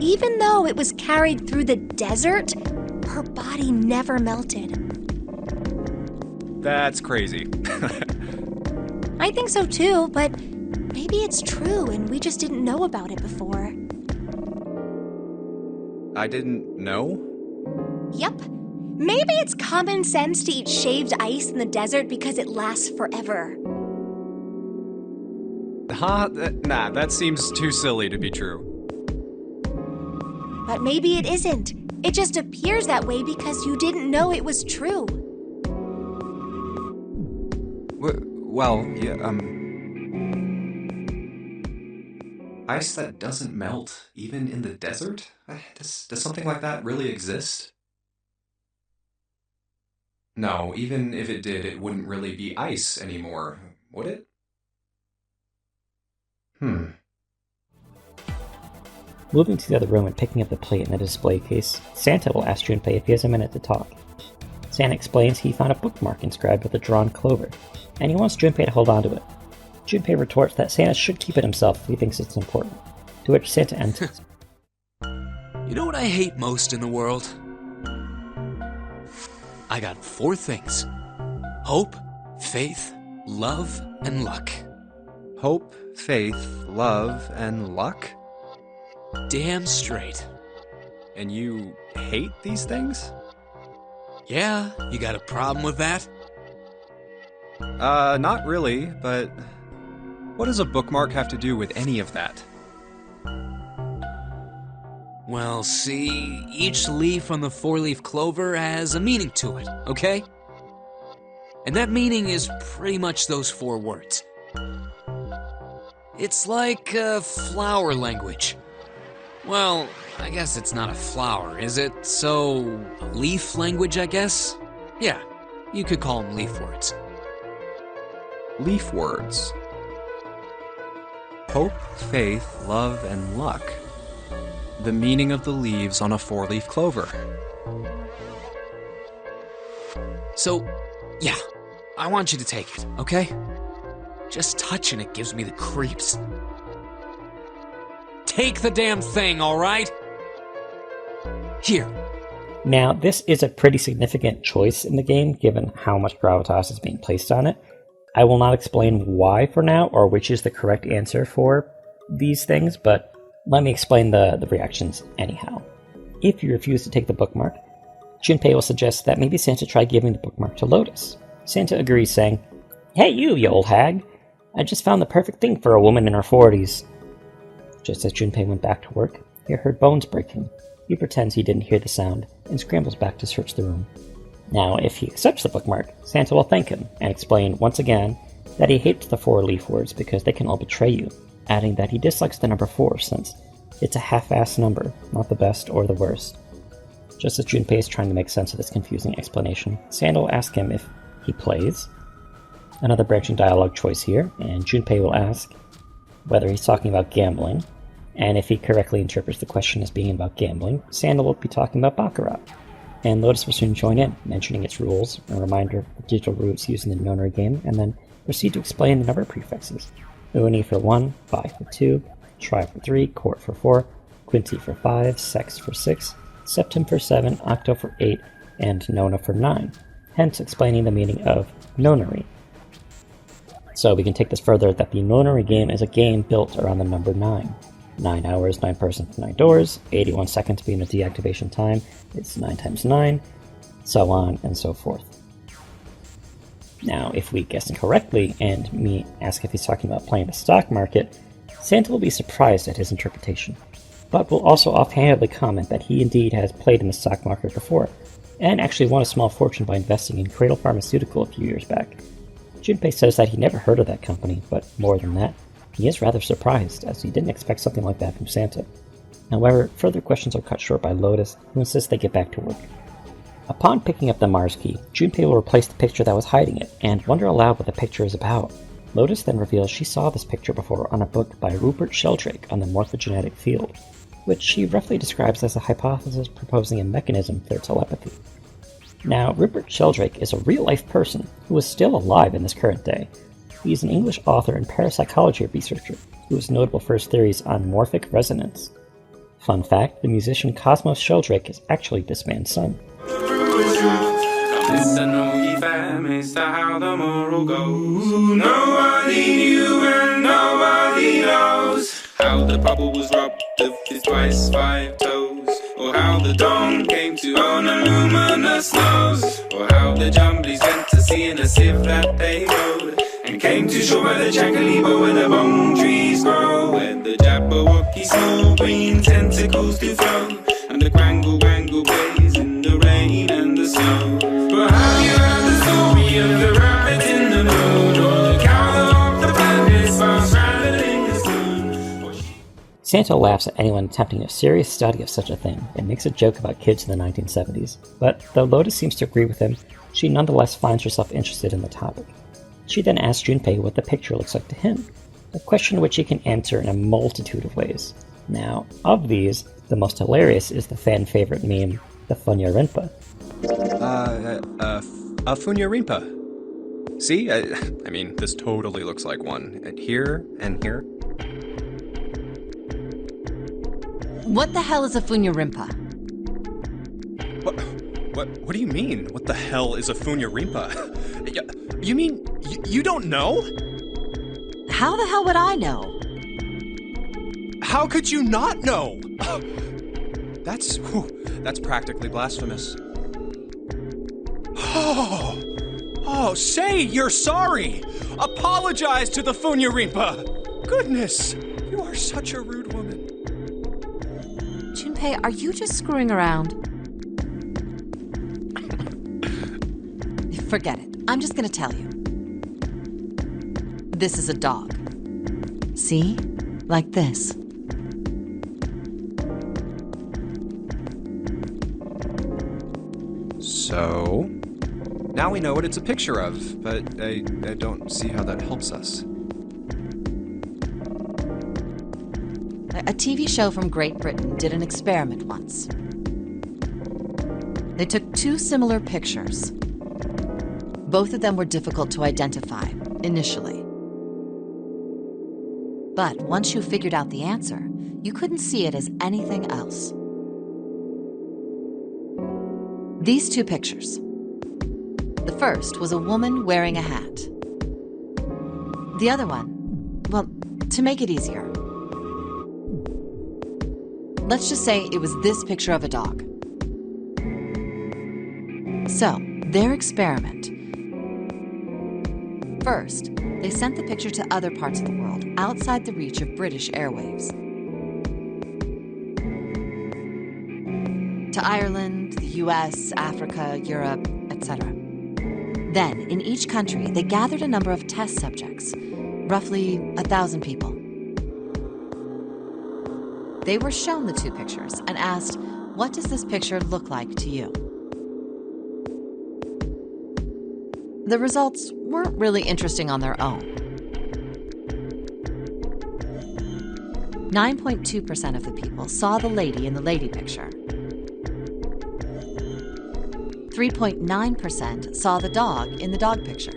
Even though it was carried through the desert, her body never melted. That's crazy. I think so too, but maybe it's true and we just didn't know about it before. I didn't know? Yep. Maybe it's common sense to eat shaved ice in the desert because it lasts forever. Huh? Nah, that seems too silly to be true. But maybe it isn't. It just appears that way because you didn't know it was true. Well, yeah, ice that doesn't melt, even in the desert? Does something like that really exist? No, even if it did, it wouldn't really be ice anymore, would it? Moving to the other room and picking up the plate in the display case, Santa will ask Junpei if he has a minute to talk. Santa explains he found a bookmark inscribed with a drawn clover, and he wants Junpei to hold on to it. Junpei retorts that Santa should keep it himself if he thinks it's important, to which Santa ends. You know what I hate most in the world? I got 4 things. Hope, faith, love, and luck. Hope, faith, love, and luck? Damn straight. And you hate these things? Yeah, you got a problem with that? Not really, but what does a bookmark have to do with any of that? Well, see, each leaf on the 4-leaf clover has a meaning to it, okay? And that meaning is pretty much those 4 words. It's like flower language. Well, I guess it's not a flower, is it? So, leaf language, I guess? Yeah, you could call them leaf words. Leaf words. Hope, faith, love, and luck. The meaning of the leaves on a 4-leaf clover. So, yeah, I want you to take it, okay? Just touching it gives me the creeps. Take the damn thing, alright? Here. Now, this is a pretty significant choice in the game, given how much gravitas is being placed on it. I will not explain why for now, or which is the correct answer for these things, but let me explain the reactions anyhow. If you refuse to take the bookmark, Junpei will suggest that maybe Santa try giving the bookmark to Lotus. Santa agrees, saying, "Hey you old hag! I just found the perfect thing for a woman in her 40s. Just as Junpei went back to work, he heard bones breaking. He pretends he didn't hear the sound and scrambles back to search the room. Now, if he accepts the bookmark, Santa will thank him and explain once again that he hates the 4-leaf words because they can all betray you, adding that he dislikes the number 4 since it's a half-assed number, not the best or the worst. Just as Junpei is trying to make sense of this confusing explanation, Santa will ask him if he plays. Another branching dialogue choice here, and Junpei will ask whether he's talking about gambling, and if he correctly interprets the question as being about gambling, Santa will be talking about Baccarat. And Lotus will soon join in, mentioning its rules, a reminder of the digital roots used in the nonary game, and then proceed to explain the number prefixes. Uni for 1, Bi for 2, Tri for 3, Quart for 4, Quinti for 5, Sext for 6, Septim for 7, Octo for 8, and Nona for 9, hence explaining the meaning of nonary. So we can take this further that the nonary game is a game built around the number 9. 9 hours, 9 persons, 9 doors, 81 seconds being the deactivation time, it's 9 times 9, so on and so forth. Now, if we guess incorrectly, and me ask if he's talking about playing the stock market, Santa will be surprised at his interpretation, but will also offhandedly comment that he indeed has played in the stock market before, and actually won a small fortune by investing in Cradle Pharmaceutical a few years back. Junpei says that he never heard of that company, but more than that, he is rather surprised, as he didn't expect something like that from Santa. However, further questions are cut short by Lotus, who insists they get back to work. Upon picking up the Mars key, Junpei will replace the picture that was hiding it, and wonder aloud what the picture is about. Lotus then reveals she saw this picture before on a book by Rupert Sheldrake on the morphogenetic field, which she roughly describes as a hypothesis proposing a mechanism for telepathy. Now, Rupert Sheldrake is a real-life person who is still alive in this current day. He is an English author and parapsychology researcher who is notable for his theories on morphic resonance. Fun fact, the musician Cosmos Sheldrake is actually this man's son. Listen, oh ye families, to how the moral goes. Nobody knew and nobody knows how the bubble was robbed of his twice 5 toes, or how the dawn came to own a luminous nose, or how the jumblies went to sea in a sieve that they rode, and came to shore by the Chacalibo where the bone trees grow, where the Jabberwocky small green tentacles do flow, and the Quangle Wangle plays in the rain and the snow. But have you heard the story of the rabbit in the moon, or the cow that walked the planets while straddling the sun? Santa laughs at anyone attempting a serious study of such a thing, and makes a joke about kids in the 1970s, but though Lotus seems to agree with him, she nonetheless finds herself interested in the topic. She then asks Junpei what the picture looks like to him, a question which he can answer in a multitude of ways. Now, of these, the most hilarious is the fan favorite meme, the Funya Rinpa. A Funya Rinpa. See? I mean, this totally looks like one. Here and here. What the hell is a Funya Rinpa? What do you mean? What the hell is a Funya Rinpa? You mean you don't know? How the hell would I know? How could you not know? That's practically blasphemous. Oh, say you're sorry! Apologize to the Funya Rinpa! Goodness, you are such a rude woman. Junpei, are you just screwing around? Forget it. I'm just gonna tell you. This is a dog. See? Like this. So, now we know what it's a picture of, but I don't see how that helps us. A TV show from Great Britain did an experiment once. They took two similar pictures. Both of them were difficult to identify, initially. But once you figured out the answer, you couldn't see it as anything else. These two pictures. The first was a woman wearing a hat. The other one, well, to make it easier, let's just say it was this picture of a dog. So, their experiment. First, they sent the picture to other parts of the world, outside the reach of British airwaves. To Ireland, the US, Africa, Europe, etc. Then, in each country, they gathered a number of test subjects, roughly 1,000 people. They were shown the two pictures and asked, what does this picture look like to you? The results weren't really interesting on their own. 9.2% of the people saw the lady in the lady picture. 3.9% saw the dog in the dog picture.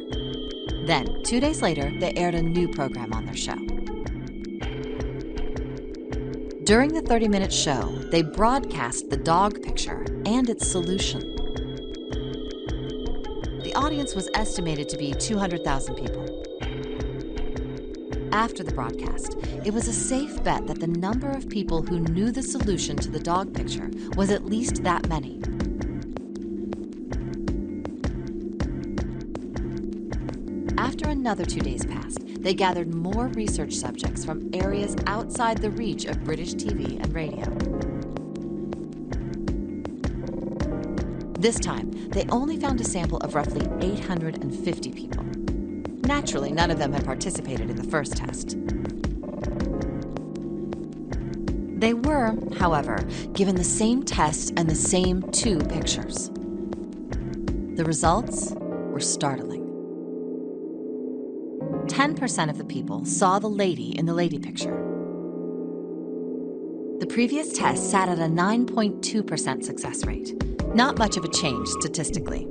Then, 2 days later, they aired a new program on their show. During the 30-minute show, they broadcast the dog picture and its solution. The audience was estimated to be 200,000 people. After the broadcast, it was a safe bet that the number of people who knew the solution to the dog picture was at least that many. After another 2 days passed, they gathered more research subjects from areas outside the reach of British TV and radio. This time, they only found a sample of roughly 850 people. Naturally, none of them had participated in the first test. They were, however, given the same test and the same two pictures. The results were startling. 10% of the people saw the lady in the lady picture. The previous test sat at a 9.2% success rate. Not much of a change statistically.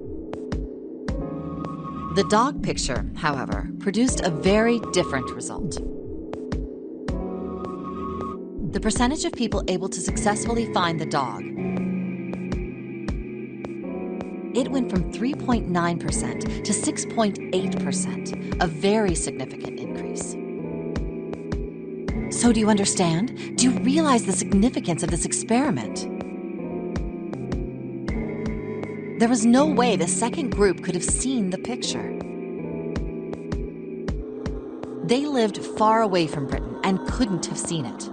The dog picture, however, produced a very different result. The percentage of people able to successfully find the dog, it went from 3.9% to 6.8%, a very significant increase. So do you understand? Do you realize the significance of this experiment? There was no way the second group could have seen the picture. They lived far away from Britain and couldn't have seen it.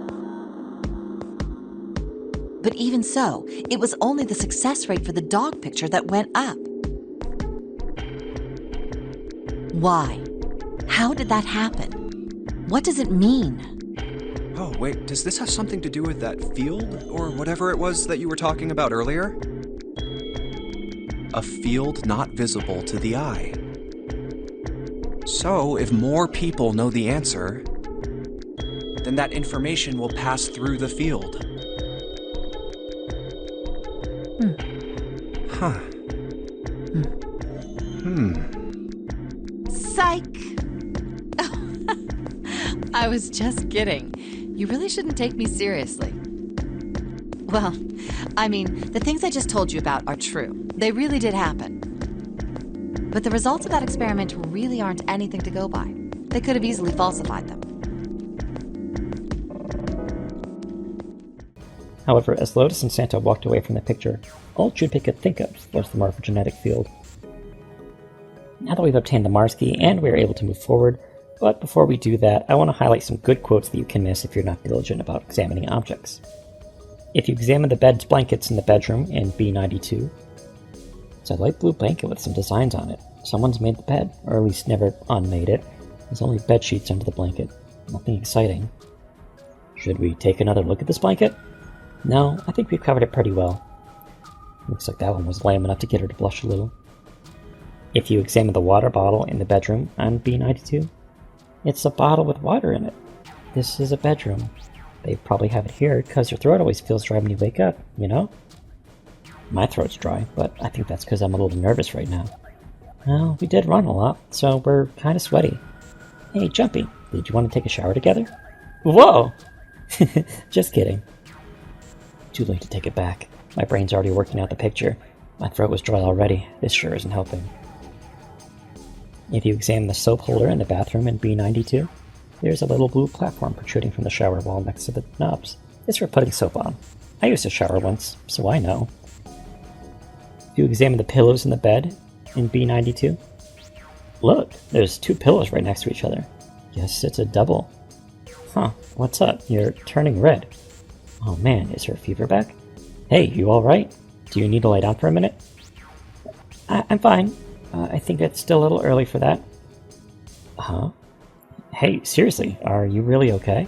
But even so, it was only the success rate for the dog picture that went up. Why? How did that happen? What does it mean? Oh, wait, does this have something to do with that field or whatever it was that you were talking about earlier? a field not visible to the eye. So, if more people know the answer, then that information will pass through the field. Huh. Psych! I was just kidding. You really shouldn't take me seriously. Well, I mean, the things I just told you about are true. They really did happen. But the results of that experiment really aren't anything to go by. They could have easily falsified them. However, as Lotus and Santa walked away from the picture, all Junpei could think of was the morphogenetic field. Now that we've obtained the Mars key and we are able to move forward, but before we do that, I want to highlight some good quotes that you can miss if you're not diligent about examining objects. If you examine the bed's blankets in the bedroom in B92, it's a light blue blanket with some designs on it. Someone's made the bed, or at least never unmade it. There's only bed sheets under the blanket. Nothing exciting. Should we take another look at this blanket? No, I think we've covered it pretty well. Looks like that one was lame enough to get her to blush a little. If you examine the water bottle in the bedroom on B92, it's a bottle with water in it. This is a bedroom. They probably have it here because your throat always feels dry when you wake up, you know? My throat's dry, but I think that's because I'm a little nervous right now. Well, we did run a lot, so we're kind of sweaty. Hey, Jumpy, did you want to take a shower together? Whoa! Just kidding. Too late to take it back. My brain's already working out the picture. My throat was dry already. This sure isn't helping. If you examine the soap holder in the bathroom in B92, there's a little blue platform protruding from the shower wall next to the knobs. It's for putting soap on. I used to shower once, so I know. If you examine the pillows in the bed in B92, look, there's two pillows right next to each other. Guess it's a double. Huh, what's up? You're turning red. Oh man, is her fever back? Hey, you alright? Do you need to lie down for a minute? I'm fine. I think it's still a little early for that. Huh? Hey, seriously, are you really okay?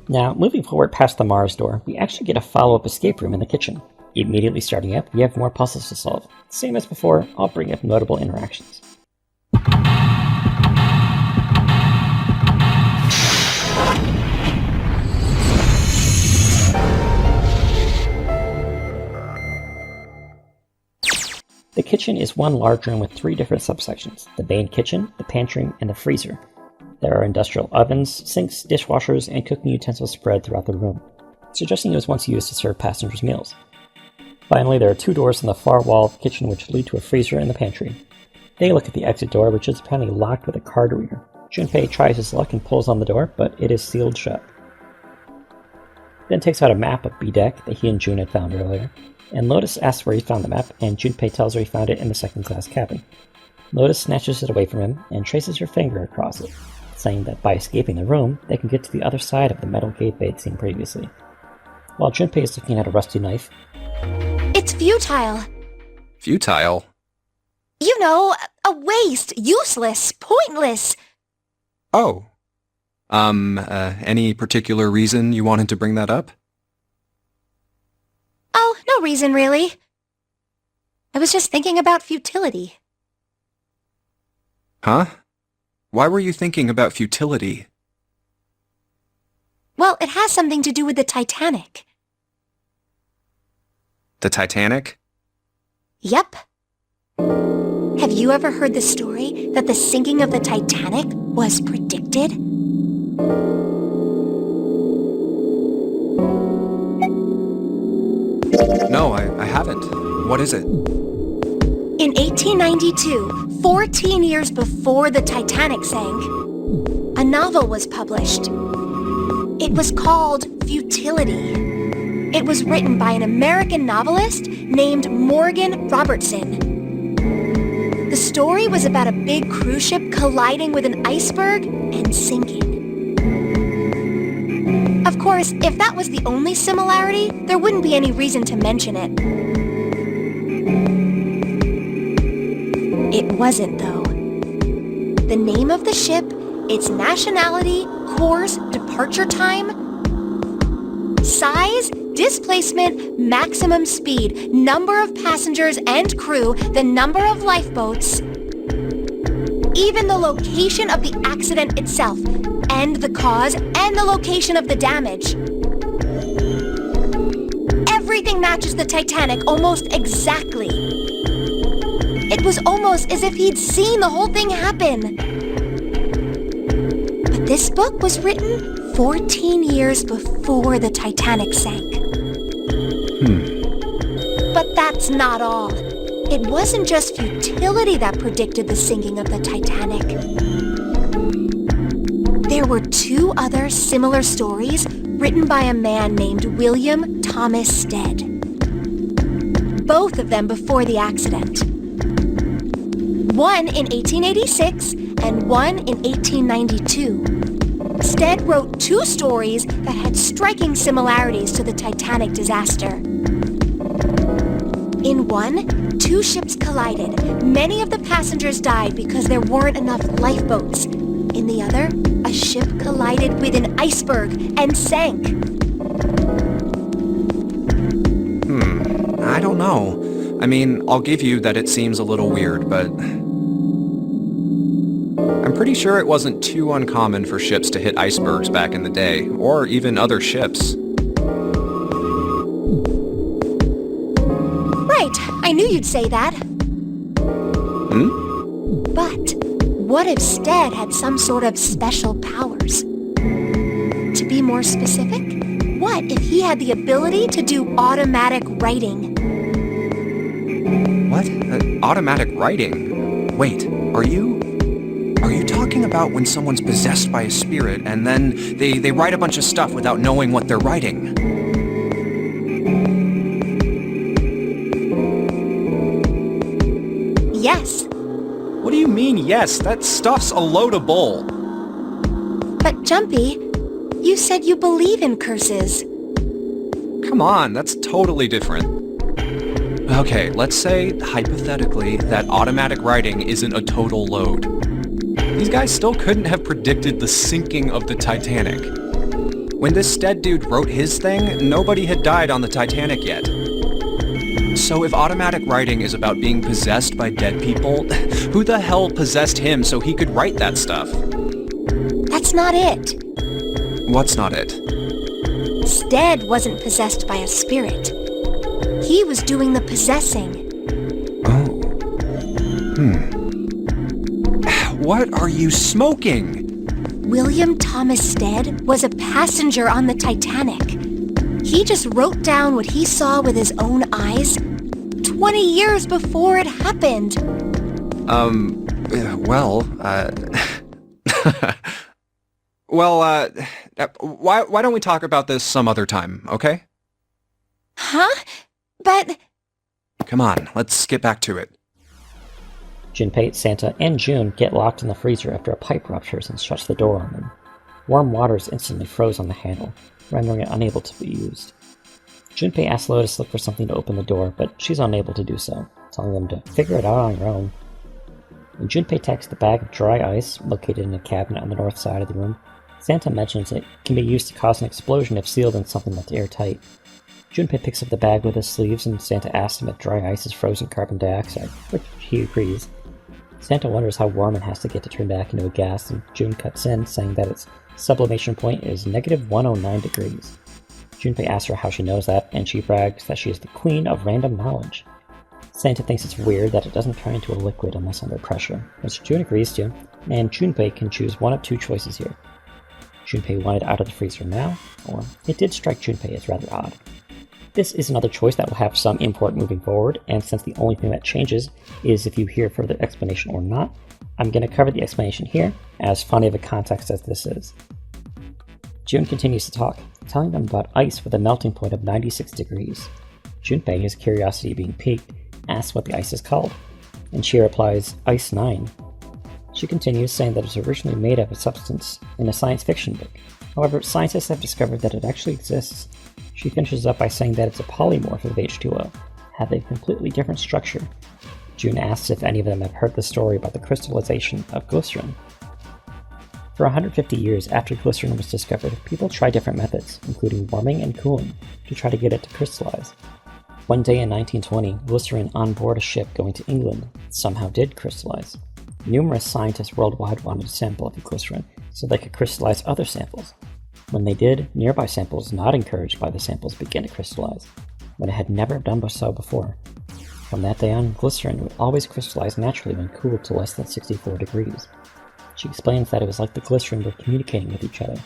Now, moving forward past the Mars door, we actually get a follow-up escape room in the kitchen. Immediately starting up, we have more puzzles to solve. Same as before, I'll bring up notable interactions. The kitchen is one large room with 3 different subsections: the main kitchen, the pantry, and the freezer. There are industrial ovens, sinks, dishwashers, and cooking utensils spread throughout the room, suggesting it was once used to serve passengers' meals. Finally, there are 2 doors in the far wall of the kitchen which lead to a freezer in the pantry. They look at the exit door, which is apparently locked with a card reader. Junpei tries his luck and pulls on the door, but it is sealed shut. Then takes out a map of B-Deck that he and June had found earlier, and Lotus asks where he found the map, and Junpei tells her he found it in the second-class cabin. Lotus snatches it away from him and traces her finger across it, saying that by escaping the room, they can get to the other side of the metal gate they had seen previously. While Junpei is looking at a rusty knife, It's futile. Futile? You know, a waste, useless, pointless. Oh. Any particular reason you wanted to bring that up? Oh, no reason really. I was just thinking about futility. Huh? Why were you thinking about futility? Well, it has something to do with the Titanic. The Titanic? Yep. Have you ever heard the story that the sinking of the Titanic was predicted? No, I haven't. What is it? In 1892, 14 years before the Titanic sank, a novel was published. It was called Futility. It was written by an American novelist named Morgan Robertson. The story was about a big cruise ship colliding with an iceberg and sinking. Of course, if that was the only similarity, there wouldn't be any reason to mention it. It wasn't, though. The name of the ship, its nationality, course, departure time, size, displacement, maximum speed, number of passengers and crew, the number of lifeboats, even the location of the accident itself, and the cause and the location of the damage. Everything matches the Titanic almost exactly. It was almost as if he'd seen the whole thing happen. But this book was written 14 years before the Titanic sank. But that's not all. It wasn't just futility that predicted the sinking of the Titanic. There were 2 other similar stories written by a man named William Thomas Stead. Both of them before the accident. One in 1886 and one in 1892. Stead wrote 2 stories that had striking similarities to the Titanic disaster. In one, 2 ships collided. Many of the passengers died because there weren't enough lifeboats. In the other, a ship collided with an iceberg and sank. I don't know. I mean, I'll give you that it seems a little weird, but I'm pretty sure it wasn't too uncommon for ships to hit icebergs back in the day, or even other ships. Right, I knew you'd say that. But what if Stead had some sort of special powers? To be more specific, what if he had the ability to do automatic writing? What? Automatic writing? Wait, are you talking about when someone's possessed by a spirit and then they write a bunch of stuff without knowing what they're writing? Yes. What do you mean, yes? That stuff's a load of bull. But Jumpy, you said you believe in curses. Come on, that's totally different. Okay, let's say, hypothetically, that automatic writing isn't a total load. These guys still couldn't have predicted the sinking of the Titanic. When this Stead dude wrote his thing, nobody had died on the Titanic yet. So if automatic writing is about being possessed by dead people, who the hell possessed him so he could write that stuff? That's not it. What's not it? Stead wasn't possessed by a spirit. He was doing the possessing. Oh. What are you smoking? William Thomas Stead was a passenger on the Titanic. He just wrote down what he saw with his own eyes 20 years before it happened. Why don't we talk about this some other time, okay? Huh? But... Come on, let's get back to it. Junpei, Santa, and June get locked in the freezer after a pipe ruptures and shuts the door on them. Warm water is instantly froze on the handle, rendering it unable to be used. Junpei asks Lotus to look for something to open the door, but she's unable to do so, telling them to figure it out on your own. When Junpei takes the bag of dry ice located in a cabinet on the north side of the room, Santa mentions it can be used to cause an explosion if sealed in something that's airtight. Junpei picks up the bag with his sleeves, and Santa asks him if dry ice is frozen carbon dioxide, which he agrees. Santa wonders how warm it has to get to turn back into a gas, and June cuts in, saying that its sublimation point is negative 109 degrees. Junpei asks her how she knows that, and she brags that she is the queen of random knowledge. Santa thinks it's weird that it doesn't turn into a liquid unless under pressure, which June agrees to, and Junpei can choose one of 2 choices here. Junpei wanted out of the freezer now, or it did strike Junpei as rather odd. This is another choice that will have some import moving forward, and since the only thing that changes is if you hear further explanation or not, I'm going to cover the explanation here, as funny of a context as this is. June continues to talk, telling them about ice with a melting point of 96 degrees. Junpei, his curiosity being piqued, asks what the ice is called, and she replies, Ice 9. She continues, saying that it was originally made of a substance in a science fiction book. However, scientists have discovered that it actually exists. She finishes up by saying that it's a polymorph of H2O, have a completely different structure. June asks if any of them have heard the story about the crystallization of glycerin. For 150 years after glycerin was discovered, people tried different methods, including warming and cooling, to try to get it to crystallize. One day in 1920, glycerin on board a ship going to England somehow did crystallize. Numerous scientists worldwide wanted a sample of the glycerin so they could crystallize other samples. When they did, nearby samples not encouraged by the samples began to crystallize, when it had never done so before. From that day on, glycerin would always crystallize naturally when cooled to less than 64 degrees. She explains that it was like the glycerin were communicating with each other.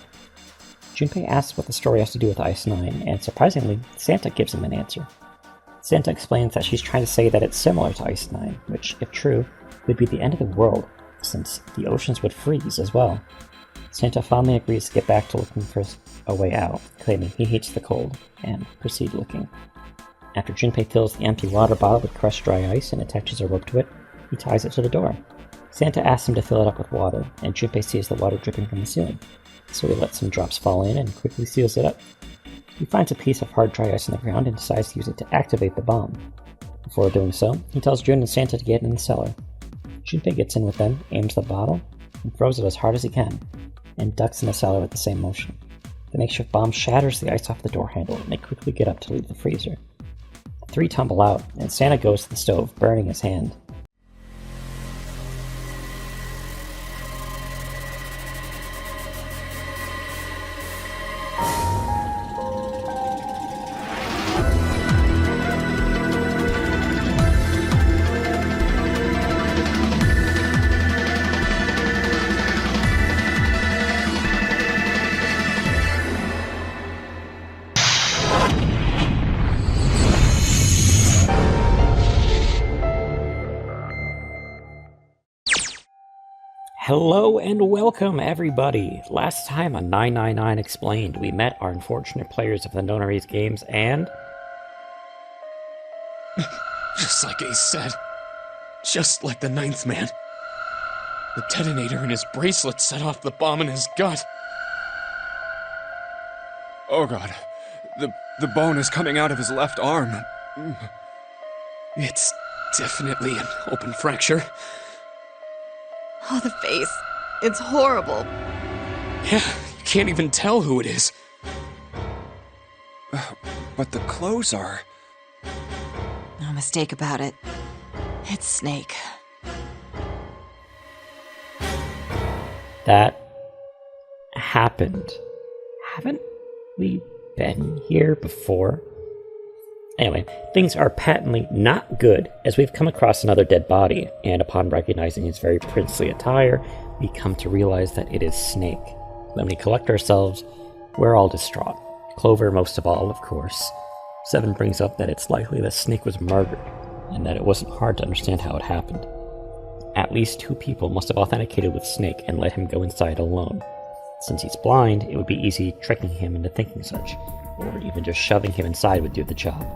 Junpei asks what the story has to do with Ice 9, and surprisingly, Santa gives him an answer. Santa explains that she's trying to say that it's similar to Ice 9, which, if true, would be the end of the world, since the oceans would freeze as well. Santa finally agrees to get back to looking for a way out, claiming he hates the cold, and proceed looking. After Junpei fills the empty water bottle with crushed dry ice and attaches a rope to it, he ties it to the door. Santa asks him to fill it up with water, and Junpei sees the water dripping from the ceiling, so he lets some drops fall in and quickly seals it up. He finds a piece of hard dry ice on the ground and decides to use it to activate the bomb. Before doing so, he tells Jun and Santa to get in the cellar. Junpei gets in with them, aims the bottle, and throws it as hard as he can, and ducks in the cellar with the same motion. The makeshift bomb shatters the ice off the door handle, and they quickly get up to leave the freezer. The three tumble out, and Santa goes to the stove, burning his hand. Hello and welcome, everybody! Last time on 999 Explained, we met our unfortunate players of the Nonaries games and... Just like Ace said. Just like the ninth man. The detonator in his bracelet set off the bomb in his gut. Oh god, the bone is coming out of his left arm. It's definitely an open fracture. Oh, the face. It's horrible. Yeah, you can't even tell who it is. But the clothes are... No mistake about it. It's Snake. That happened. Haven't we been here before? Anyway, things are patently not good as we've come across another dead body, and upon recognizing his very princely attire, we come to realize that it is Snake. When we collect ourselves, we're all distraught. Clover most of all, of course. Seven brings up that it's likely that Snake was murdered, and that it wasn't hard to understand how it happened. At least 2 people must have authenticated with Snake and let him go inside alone. Since he's blind, it would be easy tricking him into thinking such, or even just shoving him inside would do the job.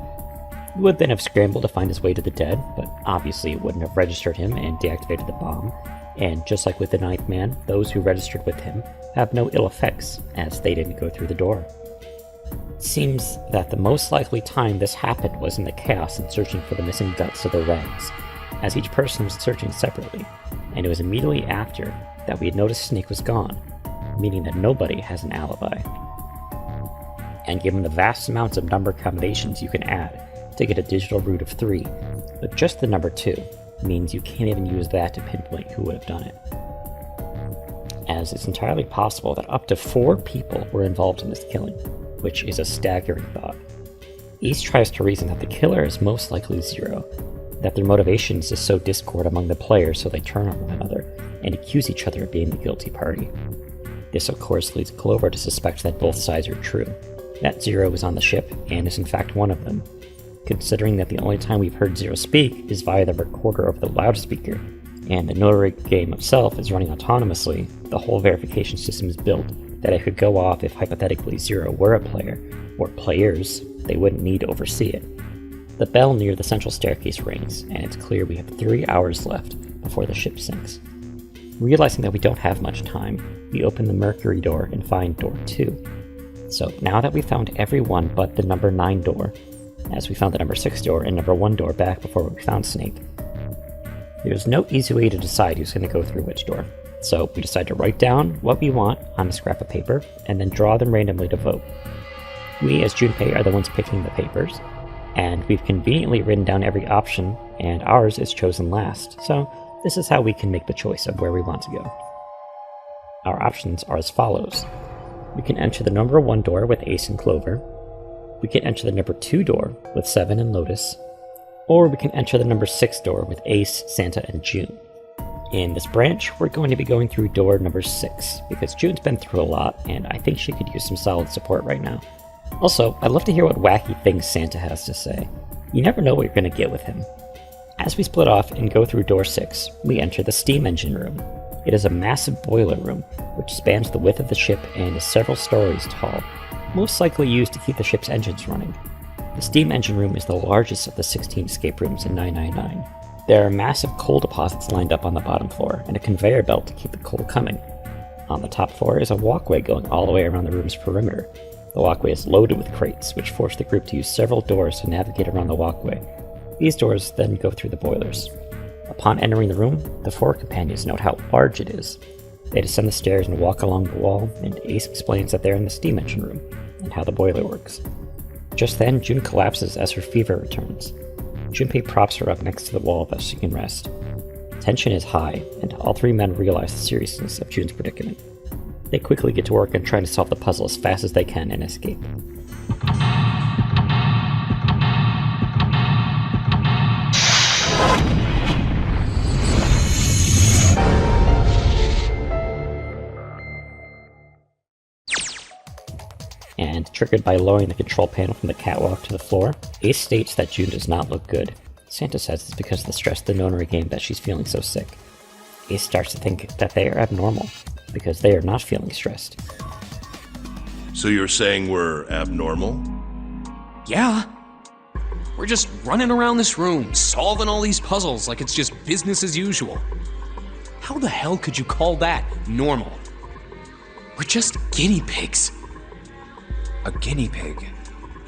He would then have scrambled to find his way to the dead, but obviously it wouldn't have registered him and deactivated the bomb, and just like with the ninth man, those who registered with him have no ill effects, as they didn't go through the door. It seems that the most likely time this happened was in the chaos and searching for the missing guts of the Reds, as each person was searching separately, and it was immediately after that we had noticed Snake was gone, meaning that nobody has an alibi. And given the vast amounts of number combinations you can add to get a digital root of 3, but just the number 2 means you can't even use that to pinpoint who would have done it. As it's entirely possible that up to 4 people were involved in this killing, which is a staggering thought. East tries to reason that the killer is most likely Zero, that their motivations is sow discord among the players so they turn on one another and accuse each other of being the guilty party. This of course leads Clover to suspect that both sides are true, that Zero is on the ship and is in fact one of them, considering that the only time we've heard Zero speak is via the recorder of the loudspeaker, and the Notary game itself is running autonomously. The whole verification system is built that it could go off if hypothetically Zero were a player, or players. They wouldn't need to oversee it. The bell near the central staircase rings, and it's clear we have 3 hours left before the ship sinks. Realizing that we don't have much time, we open the Mercury door and find door 2. So now that we've found every one but the number 9 door, as we found the number 6 door and number 1 door back before we found Snake, there's no easy way to decide who's going to go through which door. So we decide to write down what we want on a scrap of paper and then draw them randomly to vote. We, as Junpei, are the ones picking the papers, and we've conveniently written down every option, and ours is chosen last. So this is how we can make the choice of where we want to go. Our options are as follows. We can enter the number 1 door with Ace and Clover. We can enter the number 2 door with Seven and Lotus. Or we can enter the number 6 door with Ace, Santa, and June. In this branch, we're going to be going through door number 6, because June's been through a lot, and I think she could use some solid support right now. Also, I'd love to hear what wacky things Santa has to say. You never know what you're going to get with him. As we split off and go through door 6, we enter the steam engine room. It is a massive boiler room, which spans the width of the ship and is several stories tall, most likely used to keep the ship's engines running. The steam engine room is the largest of the 16 escape rooms in 999. There are massive coal deposits lined up on the bottom floor, and a conveyor belt to keep the coal coming. On the top floor is a walkway going all the way around the room's perimeter. The walkway is loaded with crates, which force the group to use several doors to navigate around the walkway. These doors then go through the boilers. Upon entering the room, the 4 companions note how large it is. They descend the stairs and walk along the wall, and Ace explains that they're in the steam engine room, and how the boiler works. Just then, June collapses as her fever returns. Junpei props her up next to the wall that she can rest. Tension is high, and all 3 men realize the seriousness of June's predicament. They quickly get to work on trying to solve the puzzle as fast as they can and escape. And triggered by lowering the control panel from the catwalk to the floor, Ace states that June does not look good. Santa says it's because of the stress of the Nonary game that she's feeling so sick. Ace starts to think that they are abnormal, because they are not feeling stressed. So you're saying we're abnormal? Yeah. We're just running around this room, solving all these puzzles like it's just business as usual. How the hell could you call that normal? We're just guinea pigs. A guinea pig?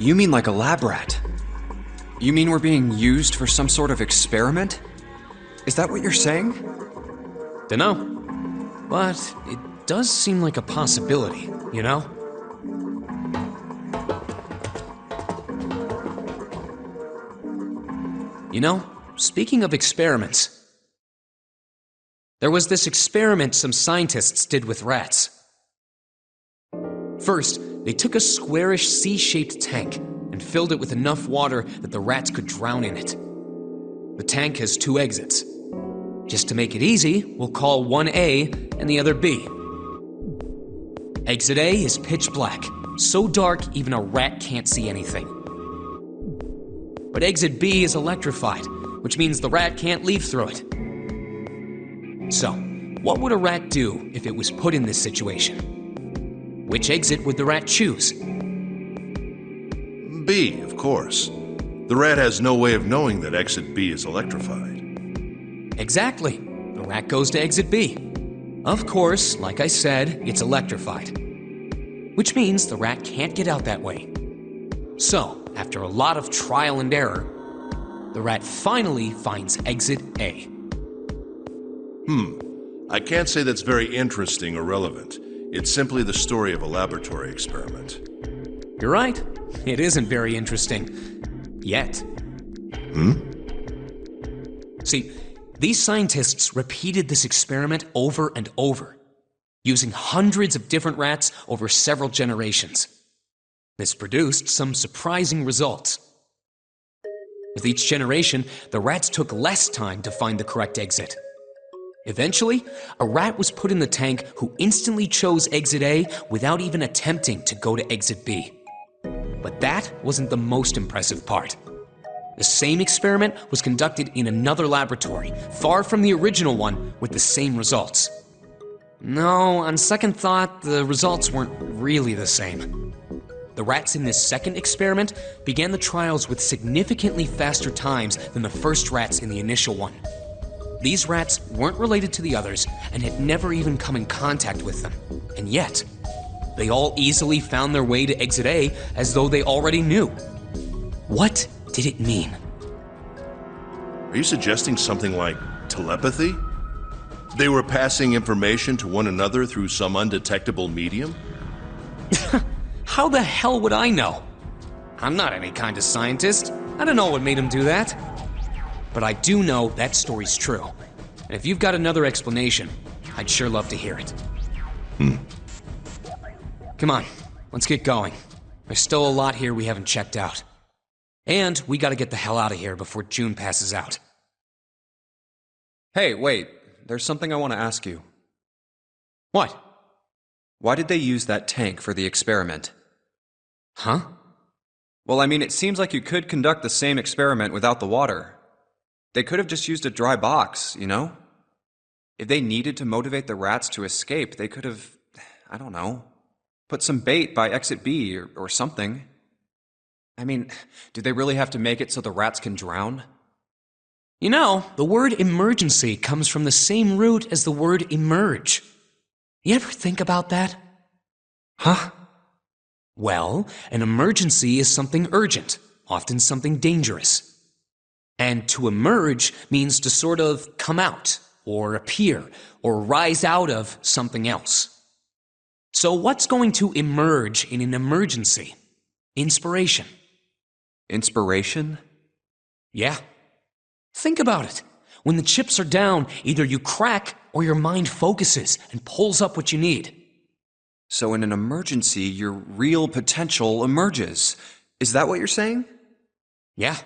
You mean like a lab rat? You mean we're being used for some sort of experiment? Is that what you're saying? Dunno. But it does seem like a possibility, you know? You know, speaking of experiments, there was this experiment some scientists did with rats. First, they took a squarish C-shaped tank and filled it with enough water that the rats could drown in it. The tank has 2 exits. Just to make it easy, we'll call one A and the other B. Exit A is pitch black, so dark even a rat can't see anything. But exit B is electrified, which means the rat can't leave through it. So, what would a rat do if it was put in this situation? Which exit would the rat choose? B, of course. The rat has no way of knowing that exit B is electrified. Exactly. The rat goes to exit B. Of course, like I said, it's electrified. Which means the rat can't get out that way. So, after a lot of trial and error, the rat finally finds exit A. I can't say that's very interesting or relevant. It's simply the story of a laboratory experiment. You're right. It isn't very interesting. Yet. See, these scientists repeated this experiment over and over, using hundreds of different rats over several generations. This produced some surprising results. With each generation, the rats took less time to find the correct exit. Eventually, a rat was put in the tank who instantly chose exit A without even attempting to go to exit B. But that wasn't the most impressive part. The same experiment was conducted in another laboratory, far from the original one, with the same results. No, on second thought, the results weren't really the same. The rats in this second experiment began the trials with significantly faster times than the first rats in the initial one. These rats weren't related to the others and had never even come in contact with them. And yet, they all easily found their way to exit A as though they already knew. What did it mean? Are you suggesting something like telepathy? They were passing information to one another through some undetectable medium? How the hell would I know? I'm not any kind of scientist. I don't know what made him do that. But I do know that story's true. And if you've got another explanation, I'd sure love to hear it. Come on, let's get going. There's still a lot here we haven't checked out. And we gotta get the hell out of here before June passes out. Hey, wait. There's something I want to ask you. What? Why did they use that tank for the experiment? Huh? Well, I mean, it seems like you could conduct the same experiment without the water. They could have just used a dry box, you know? If they needed to motivate the rats to escape, they could have, I don't know, put some bait by exit B or something. I mean, do they really have to make it so the rats can drown? You know, the word emergency comes from the same root as the word emerge. You ever think about that? Huh? Well, an emergency is something urgent, often something dangerous. And to emerge means to sort of come out, or appear, or rise out of something else. So what's going to emerge in an emergency? Inspiration. Inspiration? Yeah. Think about it. When the chips are down, either you crack or your mind focuses and pulls up what you need. So in an emergency, your real potential emerges. Is that what you're saying? Yeah.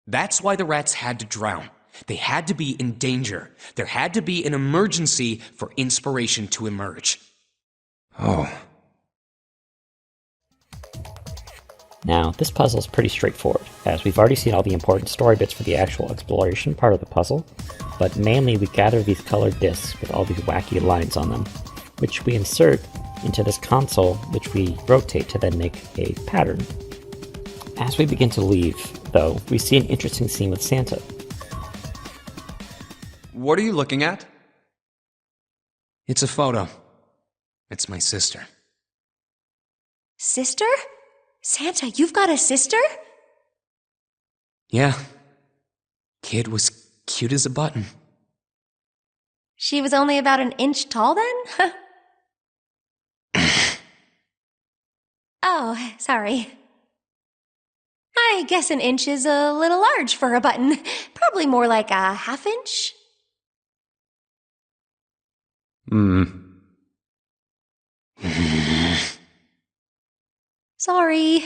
That's why the rats had to drown. They had to be in danger. There had to be an emergency for inspiration to emerge. Oh. Now, this puzzle is pretty straightforward, as we've already seen all the important story bits for the actual exploration part of the puzzle, but mainly we gather these colored discs with all these wacky lines on them, which we insert into this console, which we rotate to then make a pattern. As we begin to leave, though, we see an interesting scene with Santa. What are you looking at? It's a photo. It's my sister. Sister? Santa, you've got a sister? Yeah. Kid was cute as a button. She was only about an inch tall then? Oh, sorry. I guess an inch is a little large for a button. Probably more like a half inch. Sorry.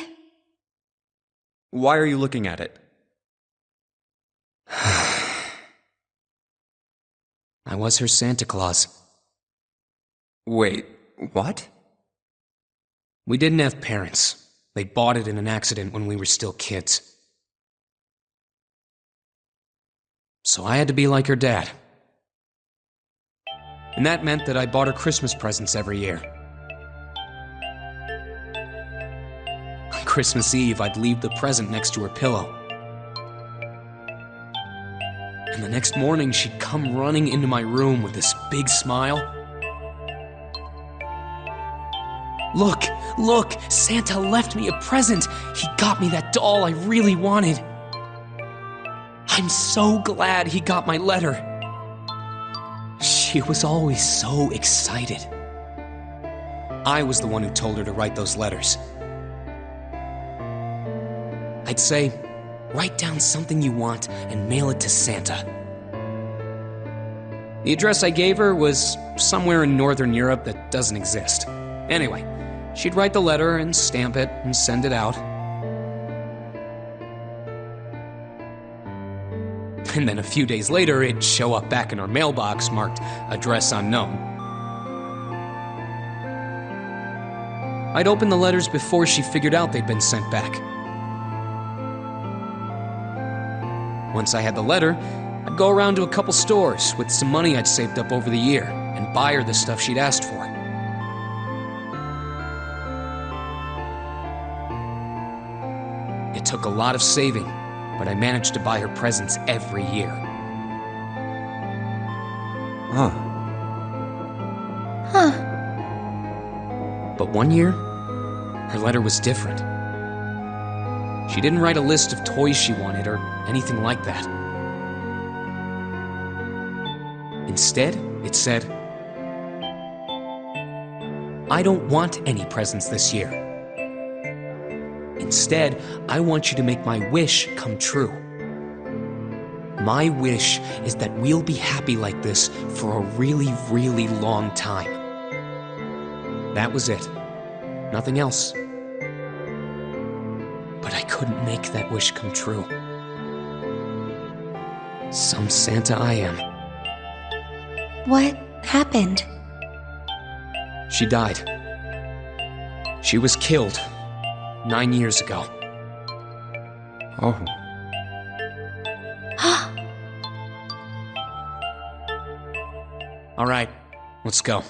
Why are you looking at it? I was her Santa Claus. Wait, what? We didn't have parents. They bought it in an accident when we were still kids. So I had to be like her dad. And that meant that I bought her Christmas presents every year. On Christmas Eve, I'd leave the present next to her pillow. And the next morning, she'd come running into my room with this big smile. Look, look, Santa left me a present. He got me that doll I really wanted. I'm so glad he got my letter. She was always so excited. I was the one who told her to write those letters. I'd say, write down something you want and mail it to Santa. The address I gave her was somewhere in Northern Europe that doesn't exist. Anyway, she'd write the letter and stamp it and send it out. And then a few days later, it'd show up back in her mailbox marked address unknown. I'd open the letters before she figured out they'd been sent back. Once I had the letter, I'd go around to a couple stores with some money I'd saved up over the year and buy her the stuff she'd asked for. It took a lot of saving, but I managed to buy her presents every year. Huh. But one year, her letter was different. She didn't write a list of toys she wanted or anything like that. Instead, it said, I don't want any presents this year. Instead, I want you to make my wish come true. My wish is that we'll be happy like this for a really, really long time. That was it. Nothing else. But I couldn't make that wish come true. Some Santa I am. What happened? She died. She was killed 9 years ago. Oh. All right, let's go.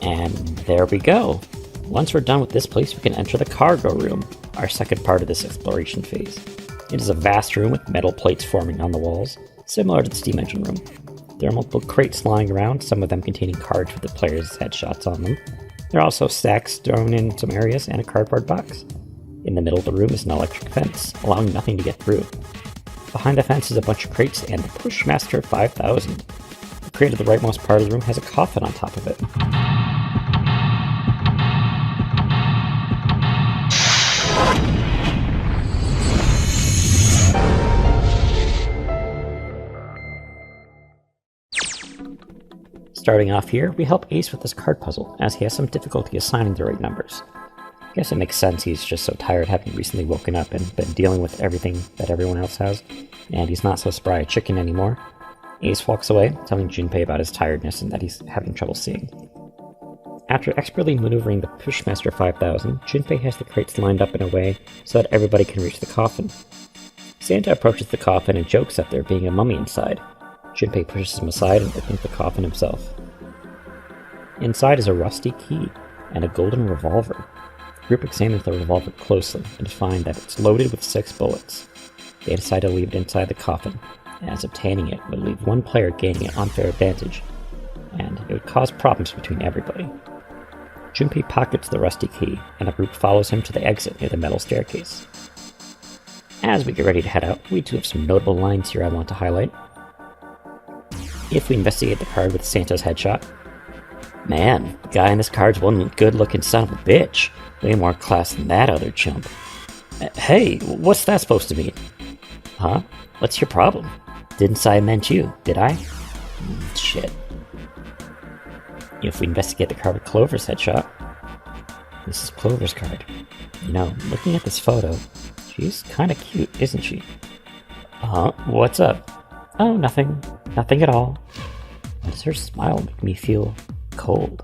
And there we go. Once we're done with this place, we can enter the cargo room, our second part of this exploration phase. It is a vast room with metal plates forming on the walls, similar to the steam engine room. There are multiple crates lying around, some of them containing cards with the players' headshots on them. There are also stacks thrown in some areas and a cardboard box. In the middle of the room is an electric fence, allowing nothing to get through. Behind the fence is a bunch of crates and the Pushmaster 5000. The crate at the rightmost part of the room has a coffin on top of it. Starting off here, we help Ace with this card puzzle, as he has some difficulty assigning the right numbers. I guess it makes sense, he's just so tired having recently woken up and been dealing with everything that everyone else has, and he's not so spry a chicken anymore. Ace walks away, telling Junpei about his tiredness and that he's having trouble seeing. After expertly maneuvering the Pushmaster 5000, Junpei has the crates lined up in a way so that everybody can reach the coffin. Santa approaches the coffin and jokes at there being a mummy inside. Junpei pushes him aside and opens the coffin himself. Inside is a rusty key and a golden revolver. The group examines the revolver closely and find that it's loaded with 6 bullets. They decide to leave it inside the coffin, as obtaining it would leave one player gaining an unfair advantage, and it would cause problems between everybody. Junpei pockets the rusty key, and the group follows him to the exit near the metal staircase. as we get ready to head out, we do have some notable lines here I want to highlight. If we investigate the card with Santa's headshot, man, the guy in this card's one good-looking son of a bitch. Way more class than that other chump. Hey, what's that supposed to mean? Huh? What's your problem? Didn't say I meant you, did I? Shit. If we investigate the card with Clover's headshot, this is Clover's card. You know, looking at this photo, she's kinda cute, isn't she? What's up? Oh, nothing. Nothing at all. Why does her smile make me feel cold?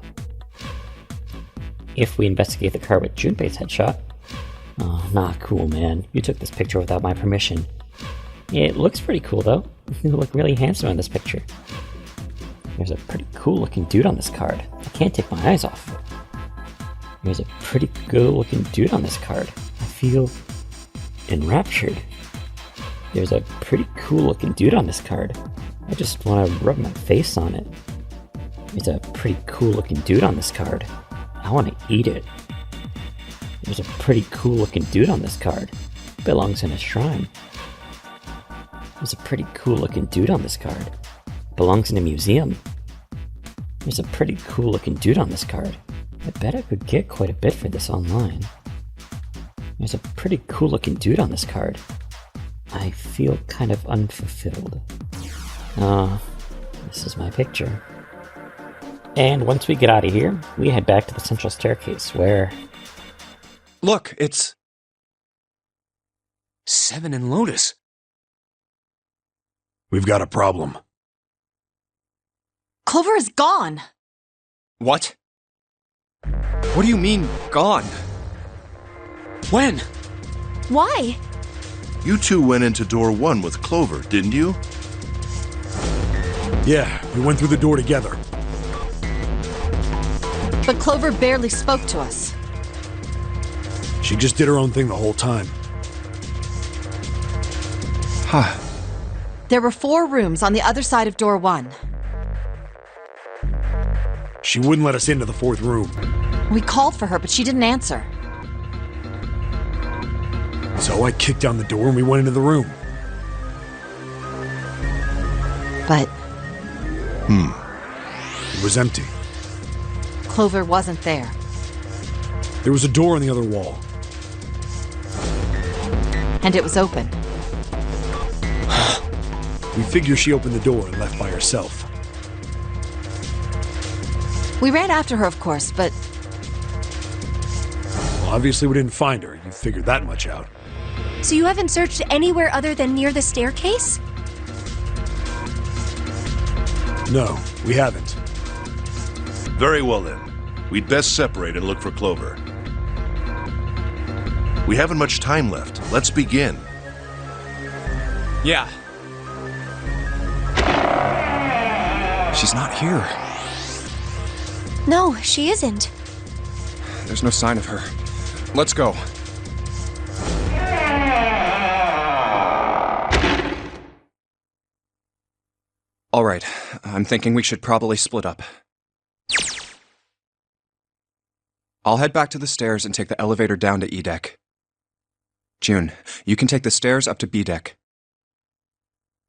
If we investigate the card with Junpei's headshot, oh, not cool, man. You took this picture without my permission. It looks pretty cool, though. You look really handsome in this picture. There's a pretty cool looking dude on this card. I can't take my eyes off it. There's a pretty good looking dude on this card. I feel enraptured. There's a pretty cool looking dude on this card. I just want to rub my face on it. There's a pretty cool looking dude on this card. I want to eat it. There's a pretty cool looking dude on this card. Belongs in a shrine. There's a pretty cool looking dude on this card. Belongs in a museum. There's a pretty cool looking dude on this card. I bet I could get quite a bit for this online. There's a pretty cool looking dude on this card. I feel kind of unfulfilled. This is my picture. And once we get out of here, we head back to the central staircase where... Look, it's... Seven and Lotus. We've got a problem. Clover is gone! What? What do you mean, gone? When? Why? You two went into door 1 with Clover, didn't you? Yeah, we went through the door together. But Clover barely spoke to us. She just did her own thing the whole time. Huh. There were 4 rooms on the other side of door 1. She wouldn't let us into the 4th room. We called for her, but she didn't answer. So I kicked down the door and we went into the room. But It was empty. Clover wasn't there. There was a door on the other wall. And it was open. We figure she opened the door and left by herself. We ran after her, of course, but Well, obviously we didn't find her. You figured that much out. So you haven't searched anywhere other than near the staircase? No, we haven't. Very well then. We'd best separate and look for Clover. We haven't much time left. Let's begin. Yeah. She's not here. No, she isn't. There's no sign of her. Let's go. All right, I'm thinking we should probably split up. I'll head back to the stairs and take the elevator down to E deck. June, you can take the stairs up to B deck.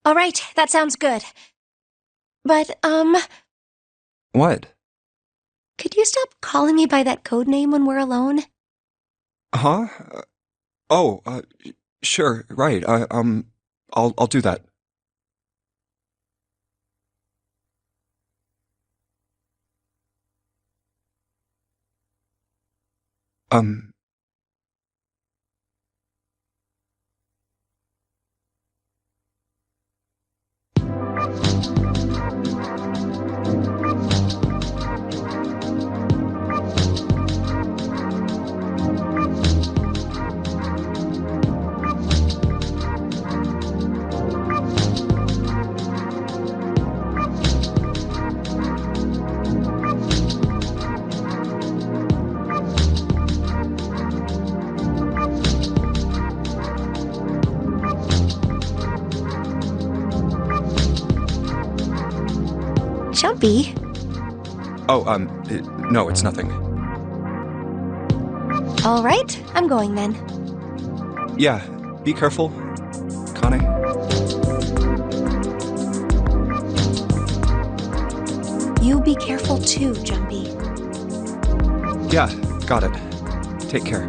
All right, that sounds good. But, What? could you stop calling me by that code name when we're alone? Huh? Sure, right. I'll do that. Jumpy. No, it's nothing. All right, I'm going then. Yeah, Be careful, Kane. You be careful too, Jumpy. Yeah, got it. Take care.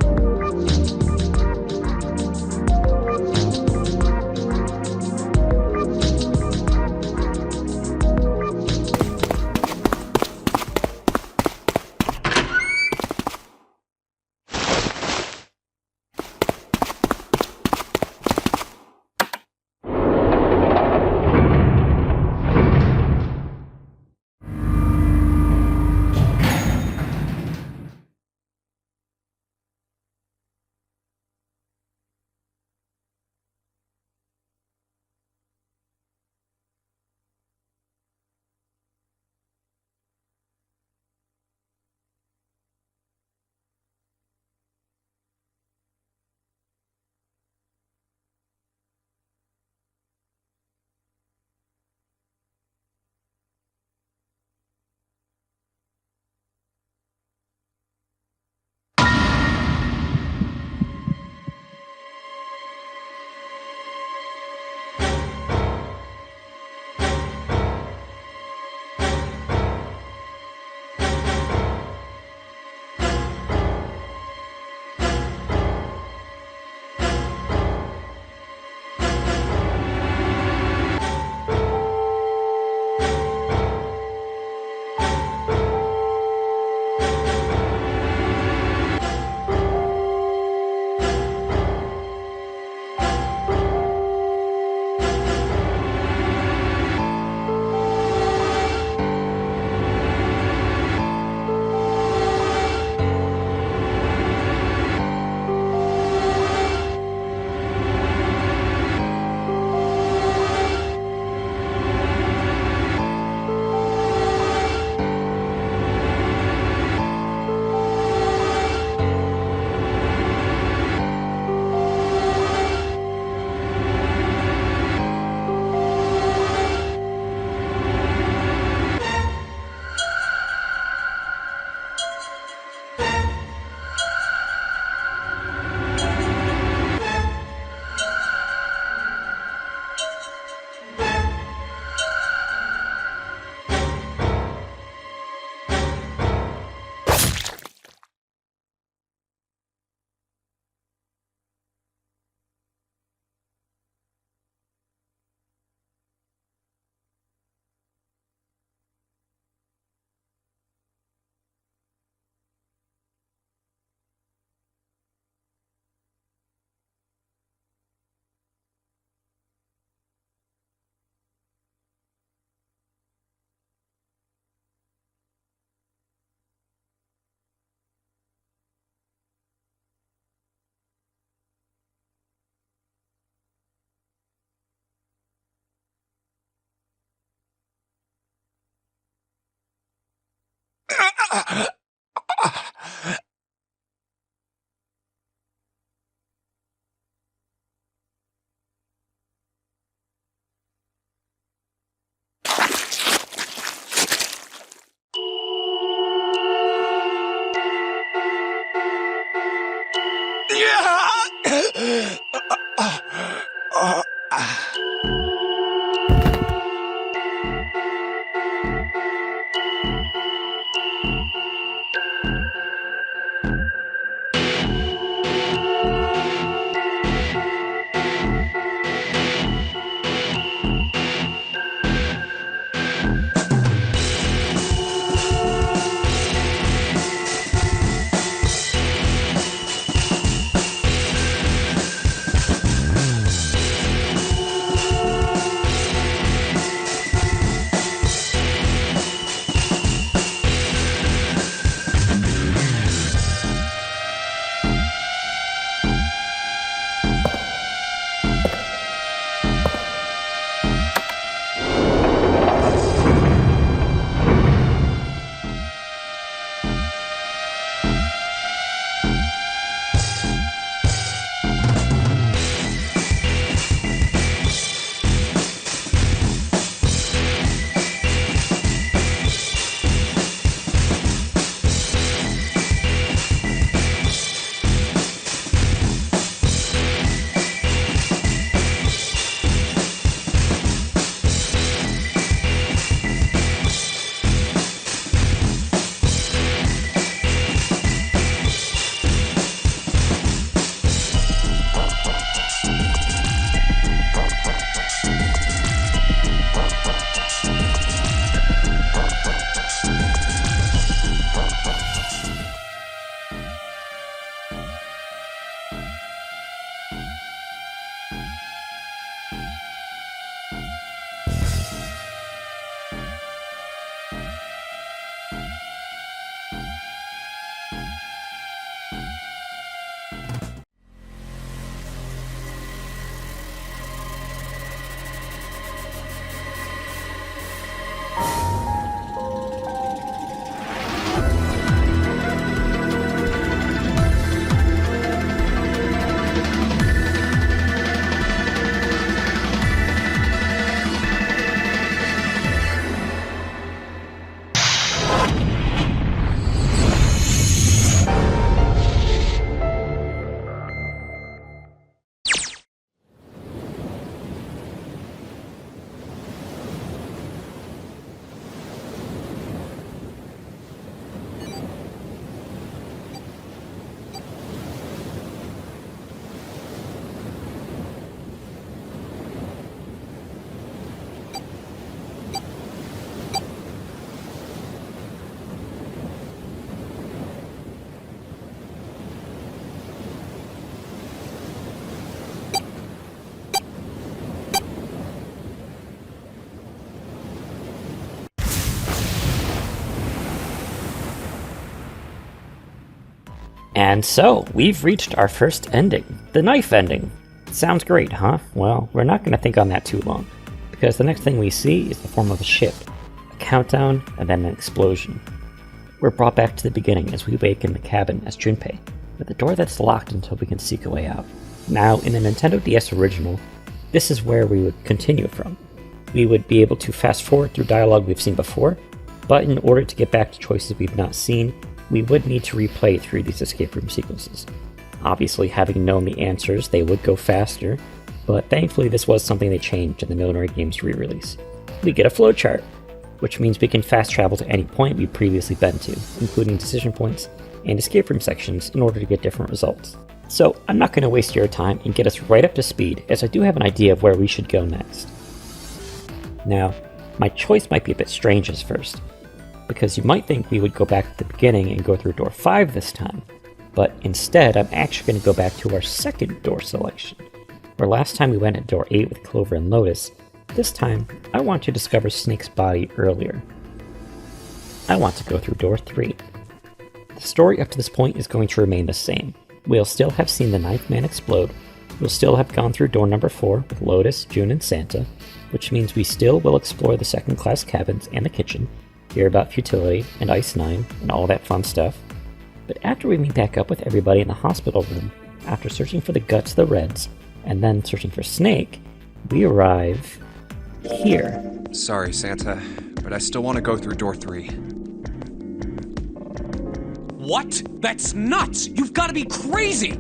And so, we've reached our first ending, the knife ending. Sounds great, huh? Well, we're not going to think on that too long, because the next thing we see is the form of a ship, a countdown, and then an explosion. We're brought back to the beginning as we wake in the cabin as Junpei, with a door that's locked until we can seek a way out. Now, in the Nintendo DS original, this is where we would continue from. We would be able to fast forward through dialogue we've seen before, but in order to get back to choices we've not seen, we would need to replay through these escape room sequences. Obviously, having known the answers, they would go faster, but thankfully this was something they changed in the Millenary Games re-release. We get a flowchart, which means we can fast travel to any point we've previously been to, including decision points and escape room sections in order to get different results. So I'm not going to waste your time and get us right up to speed, as I do have an idea of where we should go next. Now, my choice might be a bit strange at first, because you might think we would go back to the beginning and go through door 5 this time, but instead I'm actually going to go back to our second door selection, where last time we went at door 8 with Clover and Lotus. This time, I want to discover Snake's body earlier. I want to go through door 3. The story up to this point is going to remain the same. We'll still have seen the Knife Man explode, we'll still have gone through door number 4 with Lotus, June, and Santa, which means we still will explore the second-class cabins and the kitchen, hear about Futility and Ice 9 and all that fun stuff. But after we meet back up with everybody in the hospital room, after searching for the guts of the Reds, and then searching for Snake, we arrive here. Sorry, Santa, but I still want to go through door 3. What? That's nuts! You've got to be crazy!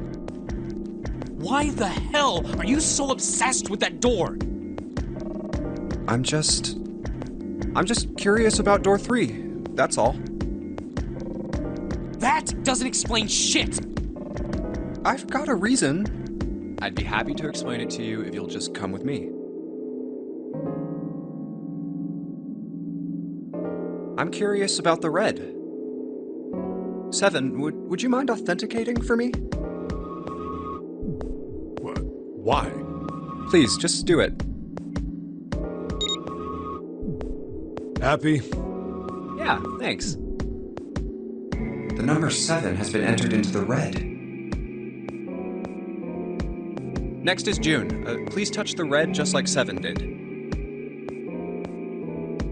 Why the hell are you so obsessed with that door? I'm just curious about door 3, that's all. That doesn't explain shit! I've got a reason. I'd be happy to explain it to you if you'll just come with me. I'm curious about the red. 7, would you mind authenticating for me? Why? Please, just do it. Happy? Yeah, thanks. The number 7 has been entered into the red. Next is June. Please touch the red just like 7 did.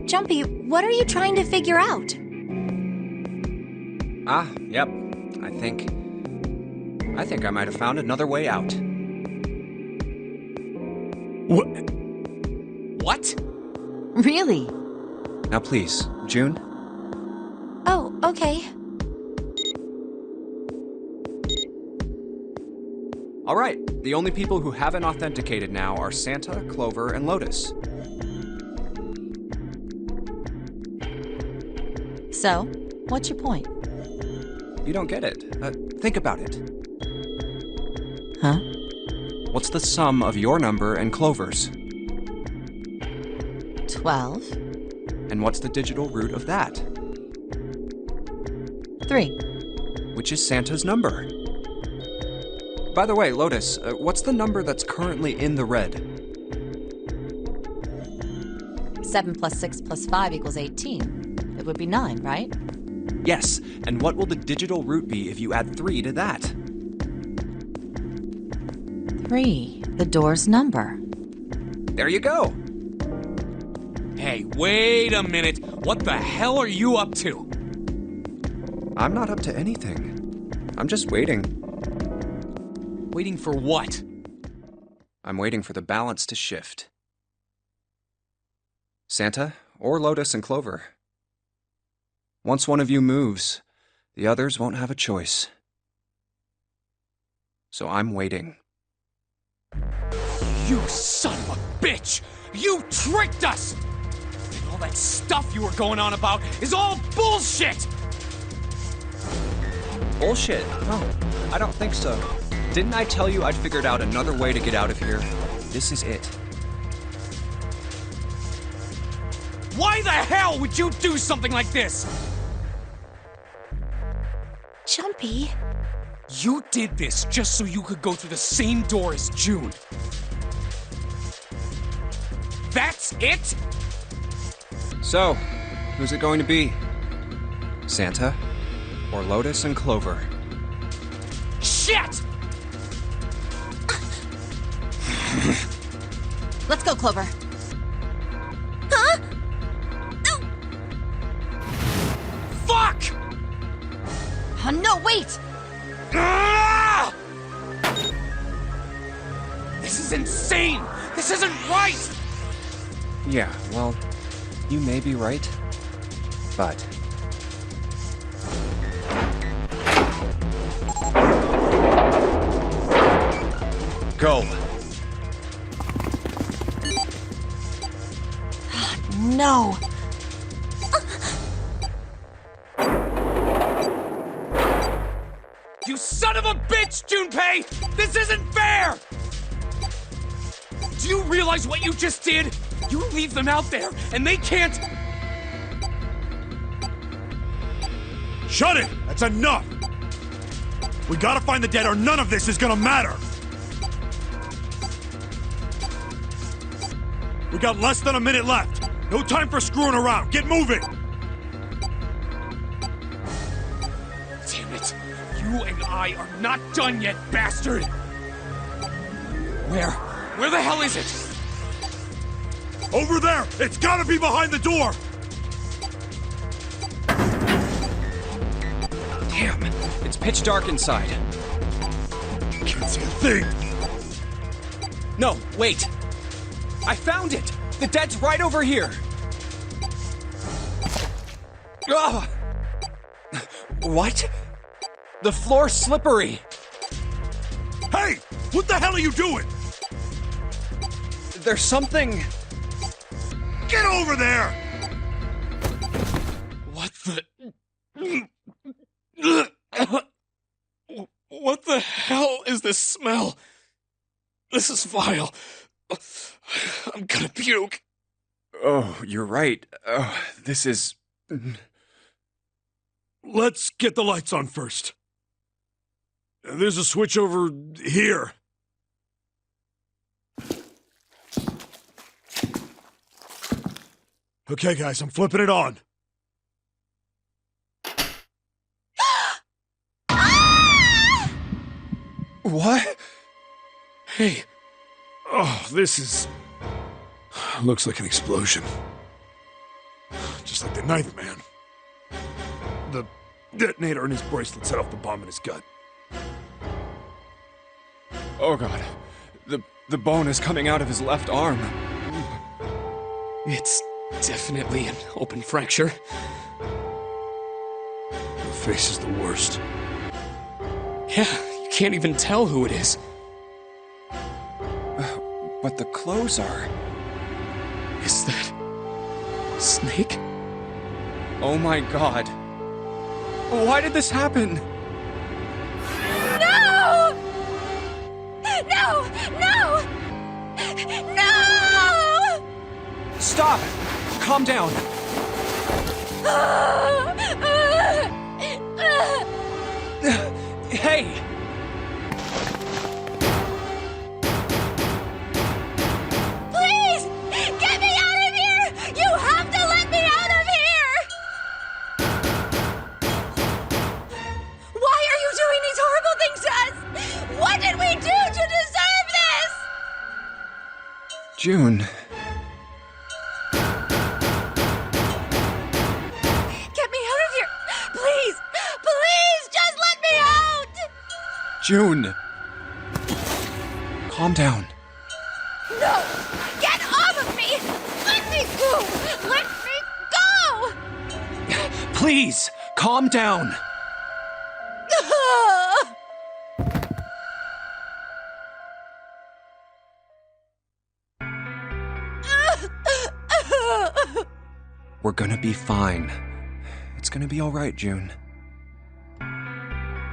Jumpy, what are you trying to figure out? Yep. I think I might have found another way out. What? Really? Now please, June. Oh, okay. All right, the only people who haven't authenticated now are Santa, Clover, and Lotus. So, what's your point? You don't get it. Think about it. Huh? What's the sum of your number and Clover's? 12. And what's the digital root of that? 3. Which is Santa's number. By the way, Lotus, what's the number that's currently in the red? 7 plus 6 plus 5 equals 18. It would be 9, right? Yes, and what will the digital root be if you add 3 to that? 3. The door's number. There you go! Hey, wait a minute. What the hell are you up to? I'm not up to anything. I'm just waiting. Waiting for what? I'm waiting for the balance to shift. Santa, or Lotus and Clover. Once one of you moves, the others won't have a choice. So I'm waiting. You son of a bitch! You tricked us! And all that stuff you were going on about is all bullshit! Bullshit? No, I don't think so. Didn't I tell you I'd figured out another way to get out of here? This is it. Why the hell would you do something like this? Jumpy. You did this just so you could go through the same door as June. That's it? So, who's it going to be? Santa, or Lotus and Clover? Shit! Let's go, Clover. Huh? Fuck! Oh, no, wait! Ah! This is insane! This isn't right! Yeah, well, you may be right, but... Go! No! You son of a bitch, Junpei! This isn't fair! Do you realize what you just did? You leave them out there, and they can't... Shut it! That's enough! We gotta find the dead or none of this is gonna matter! We got less than a minute left. No time for screwing around. Get moving! Damn it! You and I are not done yet, bastard! Where the hell is it? Over there! It's gotta be behind the door! Damn, it's pitch dark inside. Can't see a thing! No, wait! I found it! The dead's right over here! Ugh! What? The floor's slippery! Hey! What the hell are you doing? There's something... Get over there! What the... What the hell is this smell? This is vile. I'm gonna puke. Oh, you're right. This is... Let's get the lights on first. There's a switch over here. Okay, guys, I'm flipping it on. What? Hey. Oh, this is... Looks like an explosion. Just like the Ninth Man. The detonator in his bracelet set off the bomb in his gut. Oh god. The bone is coming out of his left arm. It's definitely an open fracture. The face is the worst. Yeah, you can't even tell who it is. But the clothes are... Is that... Snake? Oh my god. Why did this happen? No! No! No! No! Stop! Calm down. Hey! Please! Get me out of here! You have to let me out of here! Why are you doing these horrible things to us? What did we do to deserve this? June. Get me out of here! Please! Please! Just let me out! June. Calm down. No! Get off of me! Let me go! Let me go! Please, calm down. We're gonna be fine. It's gonna be alright, June.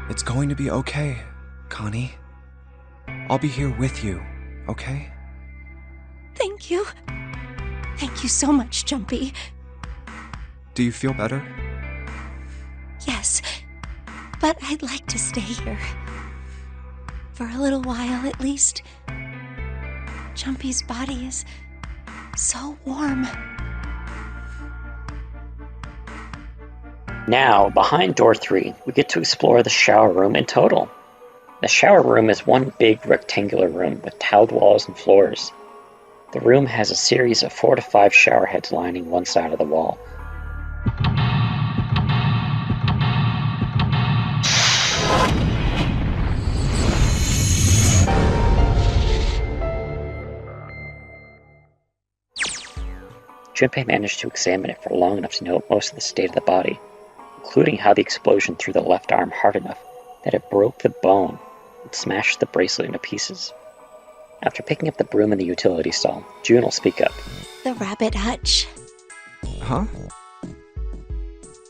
It's going to be okay, Connie. I'll be here with you, okay? Thank you. Thank you so much, Jumpy. Do you feel better? Yes, but I'd like to stay here. For a little while, at least. Jumpy's body is so warm. Now, behind door 3, we get to explore the shower room in total. The shower room is one big rectangular room with tiled walls and floors. The room has a series of 4 to 5 shower heads lining one side of the wall. Junpei managed to examine it for long enough to know most of the state of the body, including how the explosion threw the left arm hard enough that it broke the bone and smashed the bracelet into pieces. After picking up the broom in the utility stall, June will speak up. The rabbit hutch. Huh?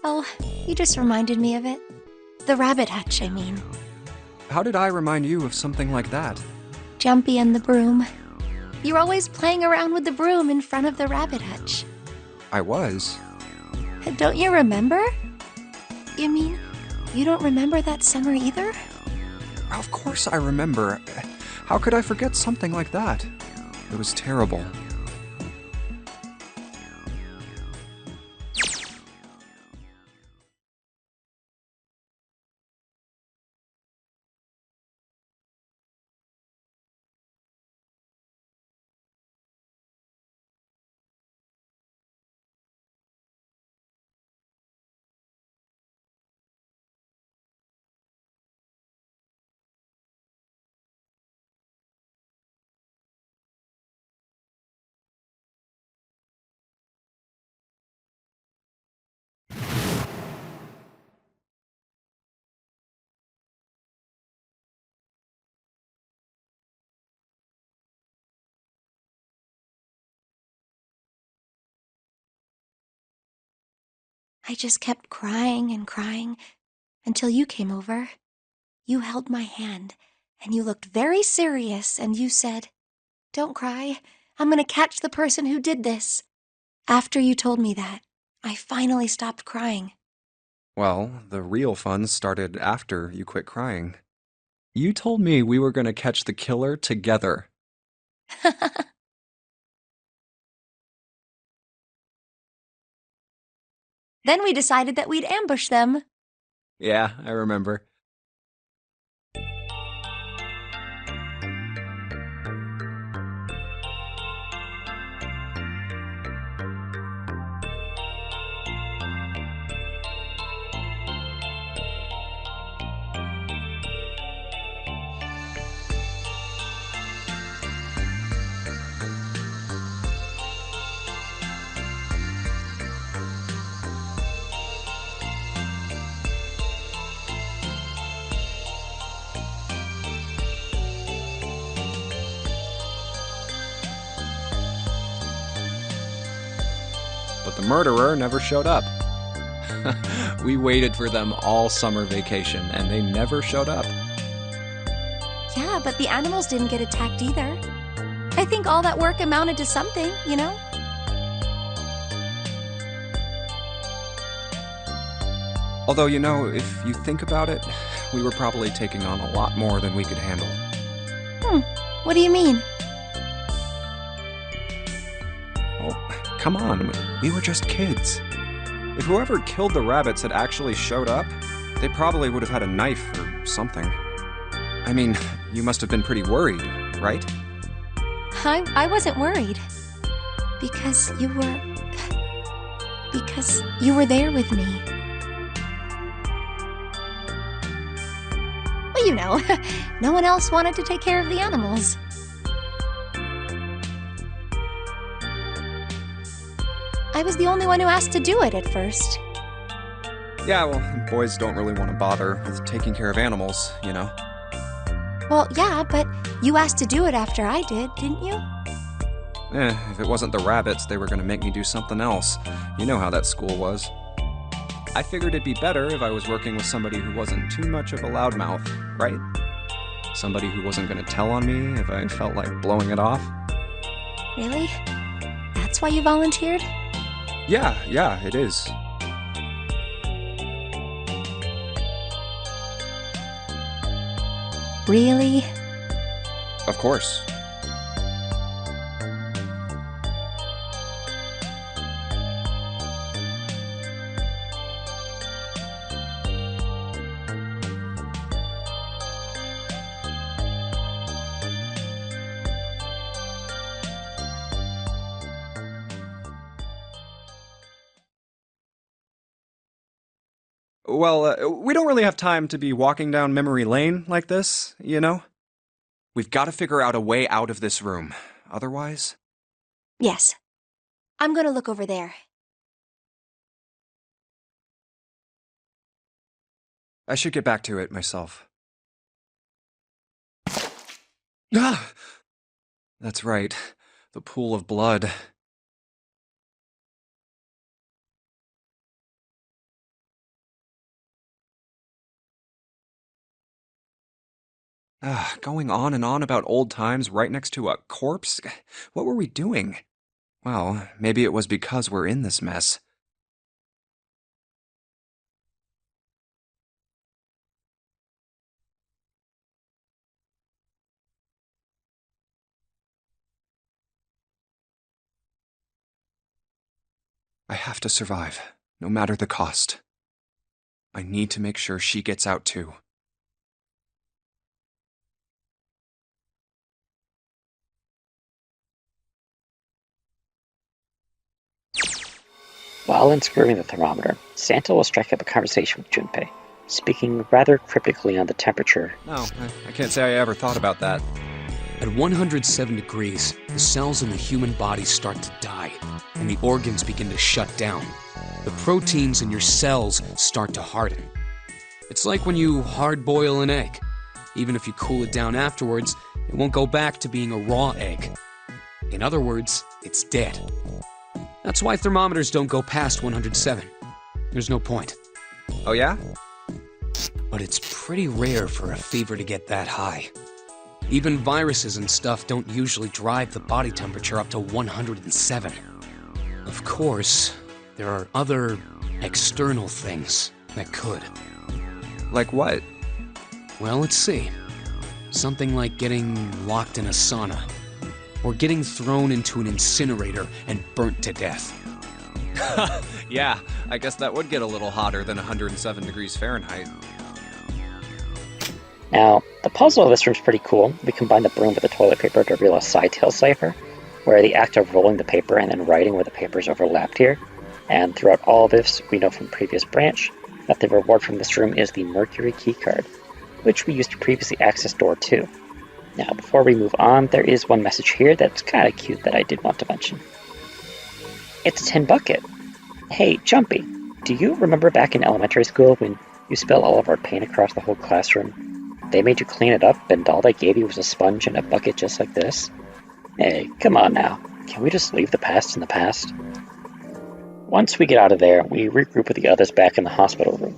Oh, you just reminded me of it. The rabbit hutch, I mean. How did I remind you of something like that? Jumpy and the broom. You're always playing around with the broom in front of the rabbit hutch. I was. Don't you remember? You mean, you don't remember that summer either? Of course I remember. How could I forget something like that? It was terrible. I just kept crying and crying until you came over. You held my hand, and you looked very serious, and you said, "Don't cry. I'm going to catch the person who did this." After you told me that, I finally stopped crying. Well, the real fun started after you quit crying. You told me we were going to catch the killer together. Then we decided that we'd ambush them. Yeah, I remember. But the murderer never showed up. We waited for them all summer vacation, and they never showed up. Yeah, but the animals didn't get attacked either. I think all that work amounted to something, you know? Although, you know, if you think about it, we were probably taking on a lot more than we could handle. What do you mean? Oh, come on, we were just kids. If whoever killed the rabbits had actually showed up, they probably would have had a knife or something. I mean, you must have been pretty worried, right? I wasn't worried. Because you were there with me. Well, you know, no one else wanted to take care of the animals. I was the only one who asked to do it at first. Yeah, well, boys don't really want to bother with taking care of animals, you know? Well, yeah, but you asked to do it after I did, didn't you? If it wasn't the rabbits, they were going to make me do something else. You know how that school was. I figured it'd be better if I was working with somebody who wasn't too much of a loudmouth, right? Somebody who wasn't going to tell on me if I felt like blowing it off. Really? That's why you volunteered? Yeah, it is. Really? Of course. Well, we don't really have time to be walking down memory lane like this, you know? We've got to figure out a way out of this room. Otherwise... Yes. I'm gonna look over there. I should get back to it myself. Ah! That's right. The pool of blood. Going on and on about old times right next to a corpse? What were we doing? Well, maybe it was because we're in this mess. I have to survive, no matter the cost. I need to make sure she gets out too. While unscrewing the thermometer, Santa will strike up a conversation with Junpei, speaking rather cryptically on the temperature. No, I can't say I ever thought about that. At 107 degrees, the cells in the human body start to die, and the organs begin to shut down. The proteins in your cells start to harden. It's like when you hard-boil an egg. Even if you cool it down afterwards, it won't go back to being a raw egg. In other words, it's dead. That's why thermometers don't go past 107. There's no point. Oh yeah? But it's pretty rare for a fever to get that high. Even viruses and stuff don't usually drive the body temperature up to 107. Of course, there are other external things that could. Like what? Well, let's see. Something like getting locked in a sauna. Or getting thrown into an incinerator and burnt to death. Yeah, I guess that would get a little hotter than 107 degrees Fahrenheit. Now, the puzzle of this room is pretty cool. We combine the broom with the toilet paper to reveal a side-tail cipher, where the act of rolling the paper and then writing where the paper is overlapped here. And throughout all of this, we know from previous branch that the reward from this room is the Mercury keycard, which we used to previously access door 2. Now, before we move on, there is one message here that's kind of cute that I did want to mention. It's a tin bucket. Hey, Jumpy, do you remember back in elementary school when you spilled all of our paint across the whole classroom? They made you clean it up, and all they gave you was a sponge and a bucket just like this? Hey, come on now. Can we just leave the past in the past? Once we get out of there, we regroup with the others back in the hospital room.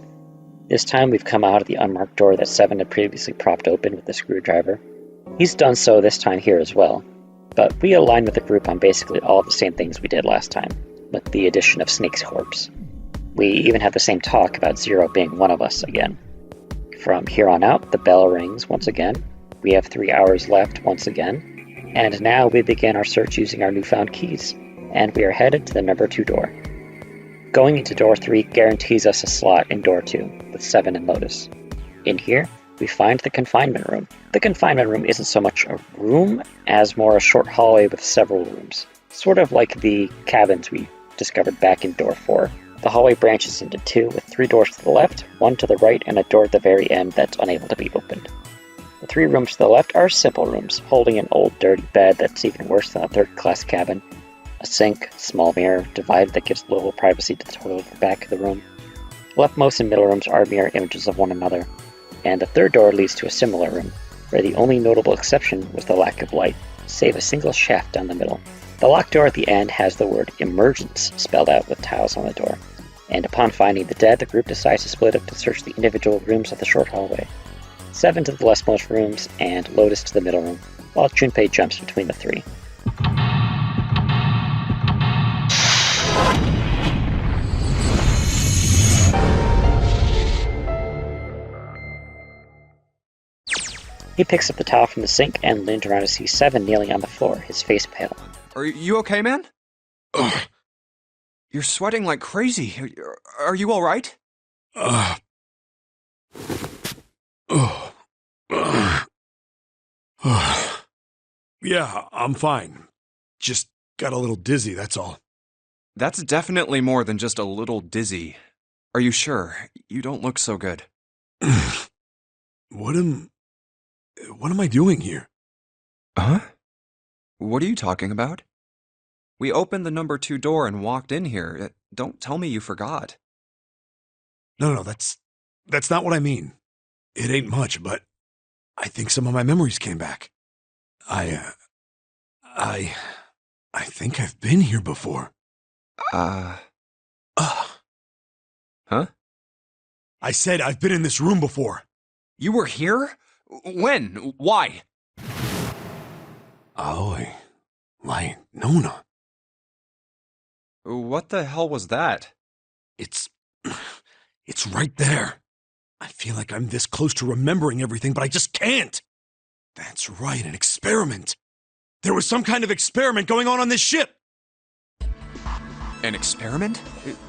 This time we've come out of the unmarked door that Seven had previously propped open with the screwdriver. He's done so this time here as well, but we align with the group on basically all of the same things we did last time, with the addition of Snake's corpse. We even have the same talk about Zero being one of us again. From here on out, the bell rings once again, we have 3 hours left once again, and now we begin our search using our newfound keys, and we are headed to the number 2 door. Going into door 3 guarantees us a slot in door 2, with Seven and Lotus. In here, we find the confinement room. The confinement room isn't so much a room as more a short hallway with several rooms, sort of like the cabins we discovered back in door 4. The hallway branches into 2 with 3 doors to the left, 1 to the right, and a door at the very end that's unable to be opened. The 3 rooms to the left are simple rooms, holding an old dirty bed that's even worse than a third-class cabin, a sink, small mirror, divider that gives little privacy to the toilet at the back of the room. The leftmost and middle rooms are mirror images of one another, and the third door leads to a similar room, where the only notable exception was the lack of light, save a single shaft down the middle. The locked door at the end has the word emergence spelled out with tiles on the door, and upon finding the dead, the group decides to split up to search the individual rooms of the short hallway. Seven to the leftmost rooms, and Lotus to the middle room, while Junpei jumps between the 3. He picks up the towel from the sink and leans around to see Seven kneeling on the floor, his face pale. Are you okay, man? Ugh. You're sweating like crazy. Are you all right? Yeah, I'm fine. Just got a little dizzy, that's all. That's definitely more than just a little dizzy. Are you sure? You don't look so good. What am I doing here? Huh? What are you talking about? We opened the number 2 door and walked in here. Don't tell me you forgot. No, that's not what I mean. It ain't much, but I think some of my memories came back. I think I've been here before. Huh? I said I've been in this room before. You were here? When? Why? Aoi, Light, Nona. What the hell was that? It's right there. I feel like I'm this close to remembering everything, but I just can't. That's right, an experiment. There was some kind of experiment going on this ship. An experiment?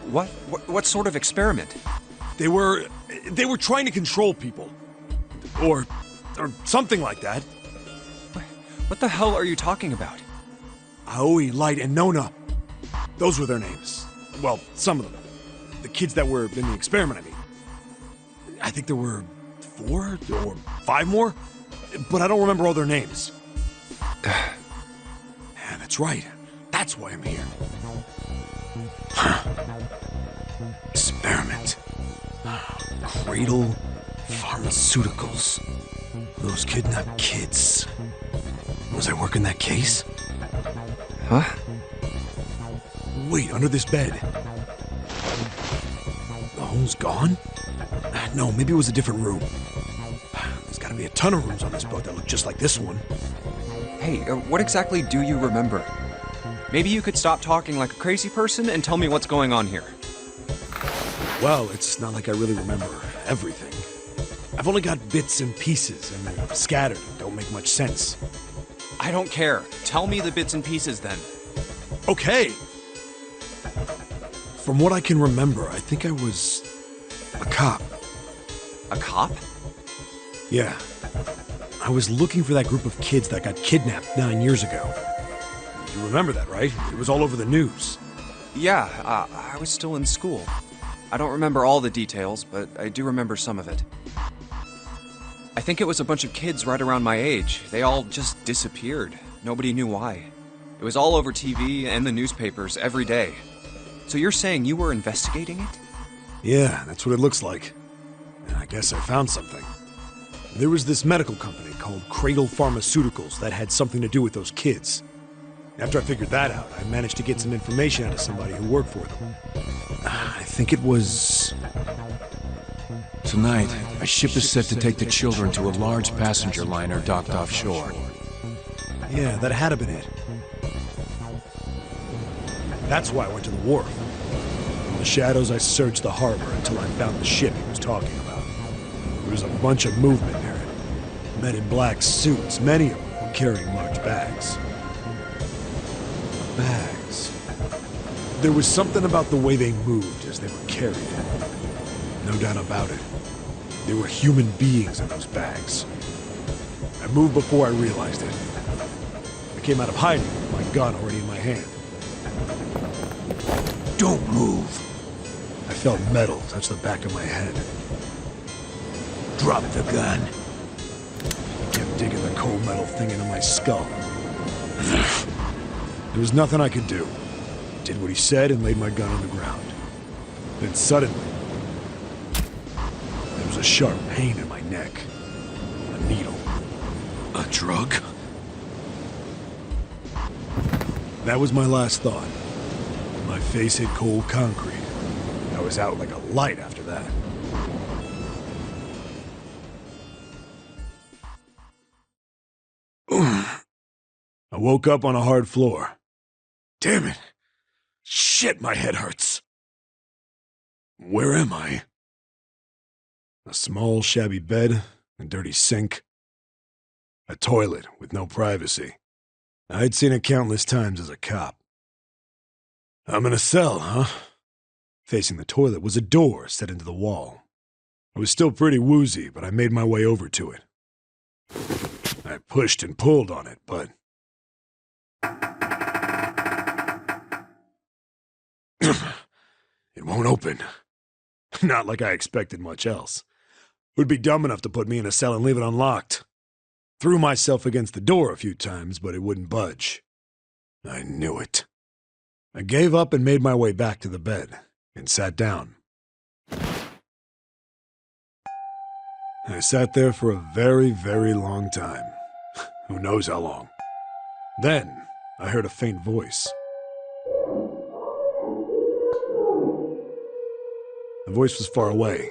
What sort of experiment? They were trying to control people. Or something like that. What the hell are you talking about? Aoi, Light, and Nona. Those were their names. Well, some of them. The kids that were in the experiment, I mean. I think there were 4 or 5 more, but I don't remember all their names. Yeah, that's right. That's why I'm here. Experiment. Cradle Pharmaceuticals. Those kidnapped kids. Was I working that case? Huh? Wait, under this bed. The hole's gone? No, maybe it was a different room. There's gotta be a ton of rooms on this boat that look just like this one. Hey, what exactly do you remember? Maybe you could stop talking like a crazy person and tell me what's going on here. Well, it's not like I really remember everything. I've only got bits and pieces, and they're scattered and don't make much sense. I don't care. Tell me the bits and pieces then. Okay. From what I can remember, I think I was a cop. A cop? Yeah. I was looking for that group of kids that got kidnapped 9 years ago. You remember that, right? It was all over the news. Yeah, I was still in school. I don't remember all the details, but I do remember some of it. I think it was a bunch of kids right around my age. They all just disappeared. Nobody knew why. It was all over TV and the newspapers every day. So you're saying you were investigating it? Yeah, that's what it looks like. And I guess I found something. There was this medical company called Cradle Pharmaceuticals that had something to do with those kids. After I figured that out, I managed to get some information out of somebody who worked for them. I think it was... Tonight, a ship is set to take the children to a large passenger liner docked offshore. Yeah, that had to been it. That's why I went to the wharf. In the shadows, I searched the harbor until I found the ship he was talking about. There was a bunch of movement near it. Men in black suits, many of them were carrying large bags. Bags. There was something about the way they moved as they were carried. No doubt about it. There were human beings in those bags. I moved before I realized it. I came out of hiding with my gun already in my hand. Don't move! I felt metal touch the back of my head. Drop the gun. I kept digging the cold metal thing into my skull. There was nothing I could do. Did what he said and laid my gun on the ground. Then suddenly, there was a sharp pain in my neck. A needle. A drug? That was my last thought. My face hit cold concrete. I was out like a light after that. I woke up on a hard floor. Damn it! Shit, my head hurts. Where am I? A small, shabby bed, a dirty sink, a toilet with no privacy. I'd seen it countless times as a cop. I'm in a cell, huh? Facing the toilet was a door set into the wall. I was still pretty woozy, but I made my way over to it. I pushed and pulled on it, but... it won't open. Not like I expected much else. Would be dumb enough to put me in a cell and leave it unlocked. Threw myself against the door a few times, but it wouldn't budge. I knew it. I gave up and made my way back to the bed, and sat down. I sat there for a very, very long time. Who knows how long. Then, I heard a faint voice. The voice was far away.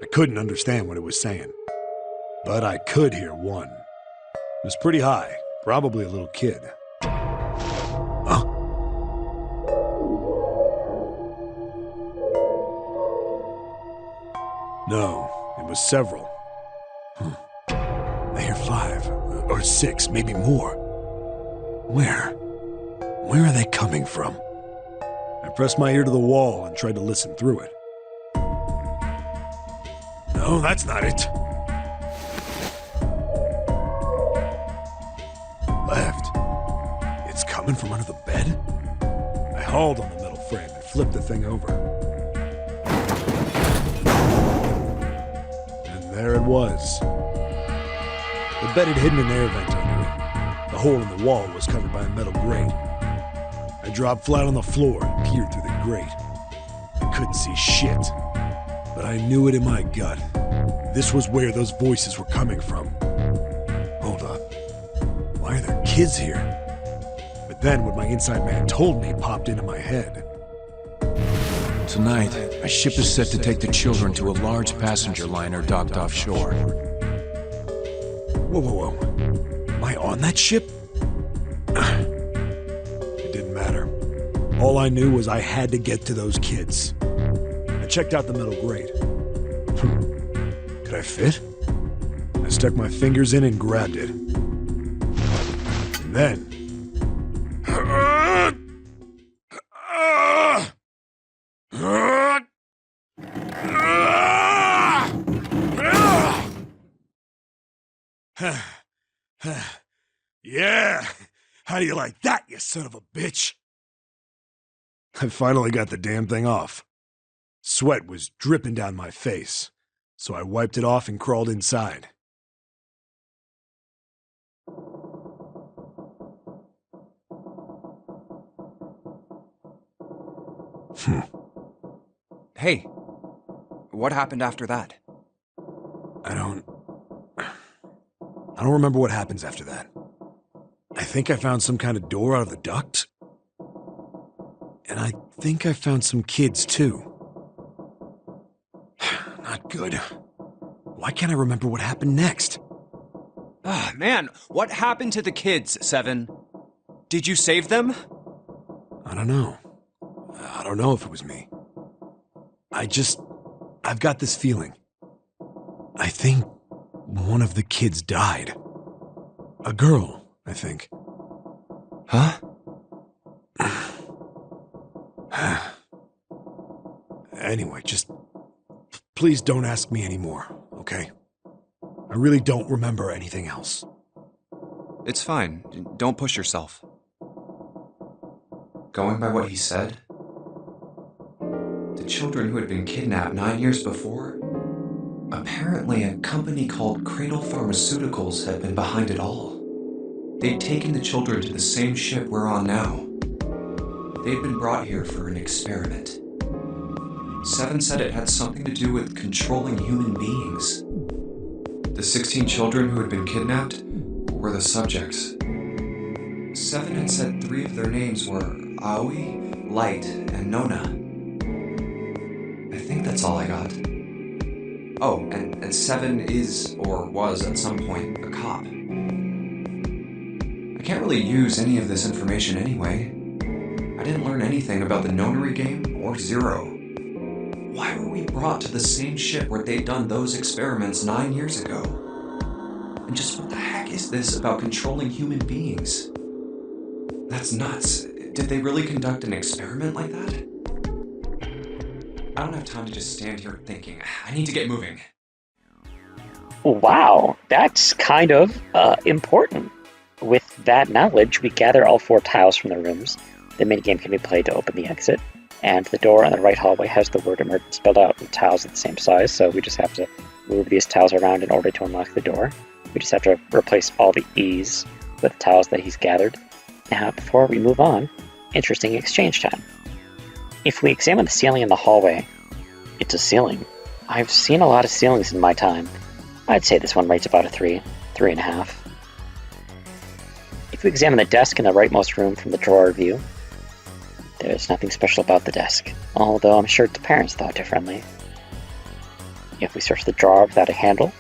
I couldn't understand what it was saying. But I could hear one. It was pretty high, probably a little kid. Huh? No, it was several. I hear 5, or 6, maybe more. Where are they coming from? I pressed my ear to the wall and tried to listen through it. No, that's not it. Left. It's coming from under the bed? I hauled on the metal frame and flipped the thing over. And there it was. The bed had hidden an air vent under it. The hole in the wall was covered by a metal grate. I dropped flat on the floor and peered through the grate. I couldn't see shit, but I knew it in my gut. This was where those voices were coming from. Hold up. Why are there kids here? But then what my inside man told me popped into my head. Tonight, a ship is set to take the children to a large passenger liner docked offshore. Whoa. Am I on that ship? It didn't matter. All I knew was I had to get to those kids. I checked out the metal grate. Could I fit? I stuck my fingers in and grabbed it. And then... Yeah! How do you like that, you son of a bitch? I finally got the damn thing off. Sweat was dripping down my face, so I wiped it off and crawled inside. Hey, what happened after that? I don't remember what happens after that. I think I found some kind of door out of the duct. And I think I found some kids, too. Not good. Why can't I remember what happened next? Ah, man, what happened to the kids, Seven? Did you save them? I don't know. I don't know if it was me. I've got this feeling. I think one of the kids died. A girl, I think. Huh? Anyway, just please don't ask me anymore, okay? I really don't remember anything else. It's fine. Don't push yourself. Going by what he said, the children who had been kidnapped 9 years before, apparently a company called Cradle Pharmaceuticals had been behind it all. They'd taken the children to the same ship we're on now. They'd been brought here for an experiment. Seven said it had something to do with controlling human beings. The 16 children who had been kidnapped were the subjects. Seven had said 3 of their names were Aoi, Light, and Nona. I think that's all I got. Oh, and Seven is, or was at some point, a cop. I can't really use any of this information anyway. I didn't learn anything about the Nonary game or Zero. Why were we brought to the same ship where they'd done those experiments 9 years ago? And just what the heck is this about controlling human beings? That's nuts. Did they really conduct an experiment like that? I don't have time to just stand here thinking. I need to get moving. Wow, that's kind of important. With that knowledge, we gather all 4 tiles from the rooms. The minigame can be played to open the exit. And the door on the right hallway has the word emergent spelled out with tiles at the same size, so we just have to move these tiles around in order to unlock the door. We just have to replace all the E's with tiles that he's gathered. Now, before we move on, interesting exchange time. If we examine the ceiling in the hallway, it's a ceiling. I've seen a lot of ceilings in my time. I'd say this one rates about a 3.5. If we examine the desk in the rightmost room from the drawer view, there's nothing special about the desk, although I'm sure the parents thought differently. If we search the drawer without a handle,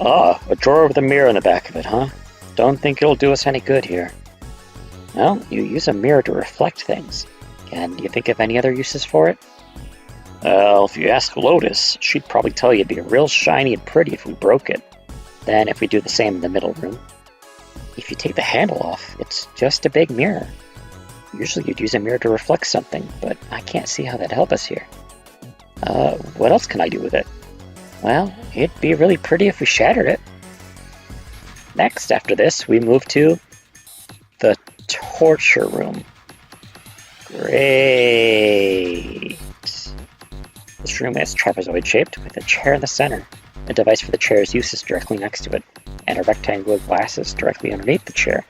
a drawer with a mirror in the back of it, huh? Don't think it'll do us any good here. Well, you use a mirror to reflect things. Can you think of any other uses for it? Well, if you ask Lotus, she'd probably tell you it'd be real shiny and pretty if we broke it. Then if we do the same in the middle room. If you take the handle off, it's just a big mirror. Usually you'd use a mirror to reflect something, but I can't see how that'd help us here. What else can I do with it? Well, it'd be really pretty if we shattered it. Next, after this, we move to the torture room. Great. This room is trapezoid-shaped with a chair in the center. A device for the chair's use is directly next to it, and a rectangular glass is directly underneath the chair.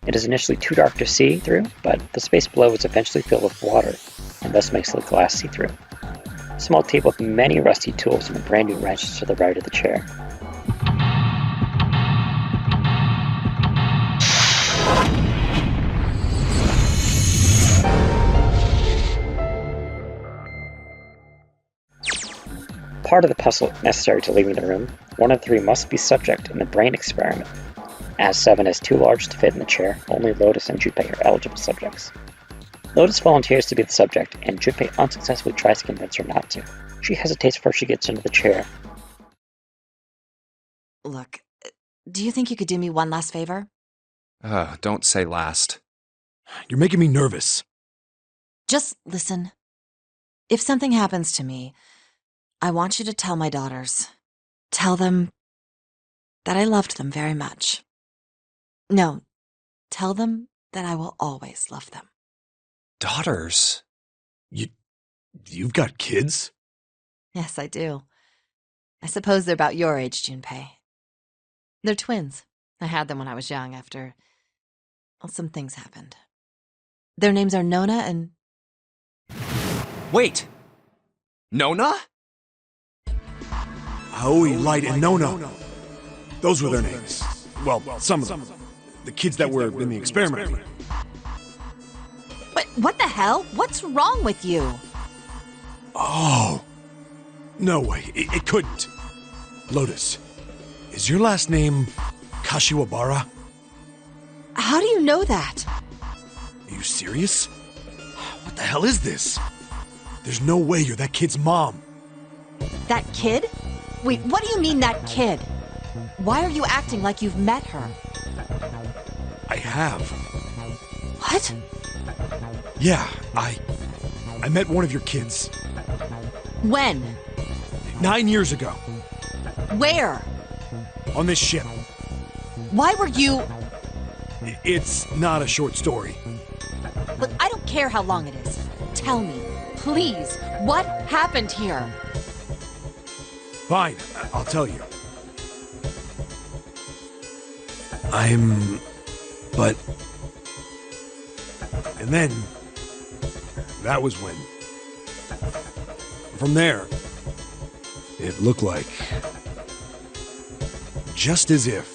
It is initially too dark to see through, but the space below is eventually filled with water, and thus makes the glass see-through. A small table with many rusty tools and a brand new wrench is to the right of the chair. Part of the puzzle necessary to leaving the room, one of the three must be subject in the brain experiment. As 7 is too large to fit in the chair, only Lotus and Junpei are eligible subjects. Lotus volunteers to be the subject, and Junpei unsuccessfully tries to convince her not to. She hesitates before she gets into the chair. Look, do you think you could do me one last favor? Don't say last. You're making me nervous. Just listen. If something happens to me, I want you to tell my daughters. Tell them that I loved them very much. No, tell them that I will always love them. Daughters? You've got kids? Yes, I do. I suppose they're about your age, Junpei. They're twins. I had them when I was young after, well, some things happened. Their names are Nona and... Wait! Nona? Aoi, Light, and Nona. Those were their names. Well, some of them. The kids that were in the experiment. But what the hell? What's wrong with you? Oh. No way. It couldn't. Lotus, is your last name Kashiwabara? How do you know that? Are you serious? What the hell is this? There's no way you're that kid's mom. That kid? Wait, what do you mean, that kid? Why are you acting like you've met her? I have. What? Yeah, I met one of your kids. When? 9 years ago. Where? On this ship. Why were you... It's not a short story. Look, I don't care how long it is. Tell me, please, what happened here? Fine, I'll tell you. But... And then... That was when... From there... It looked like... Just as if...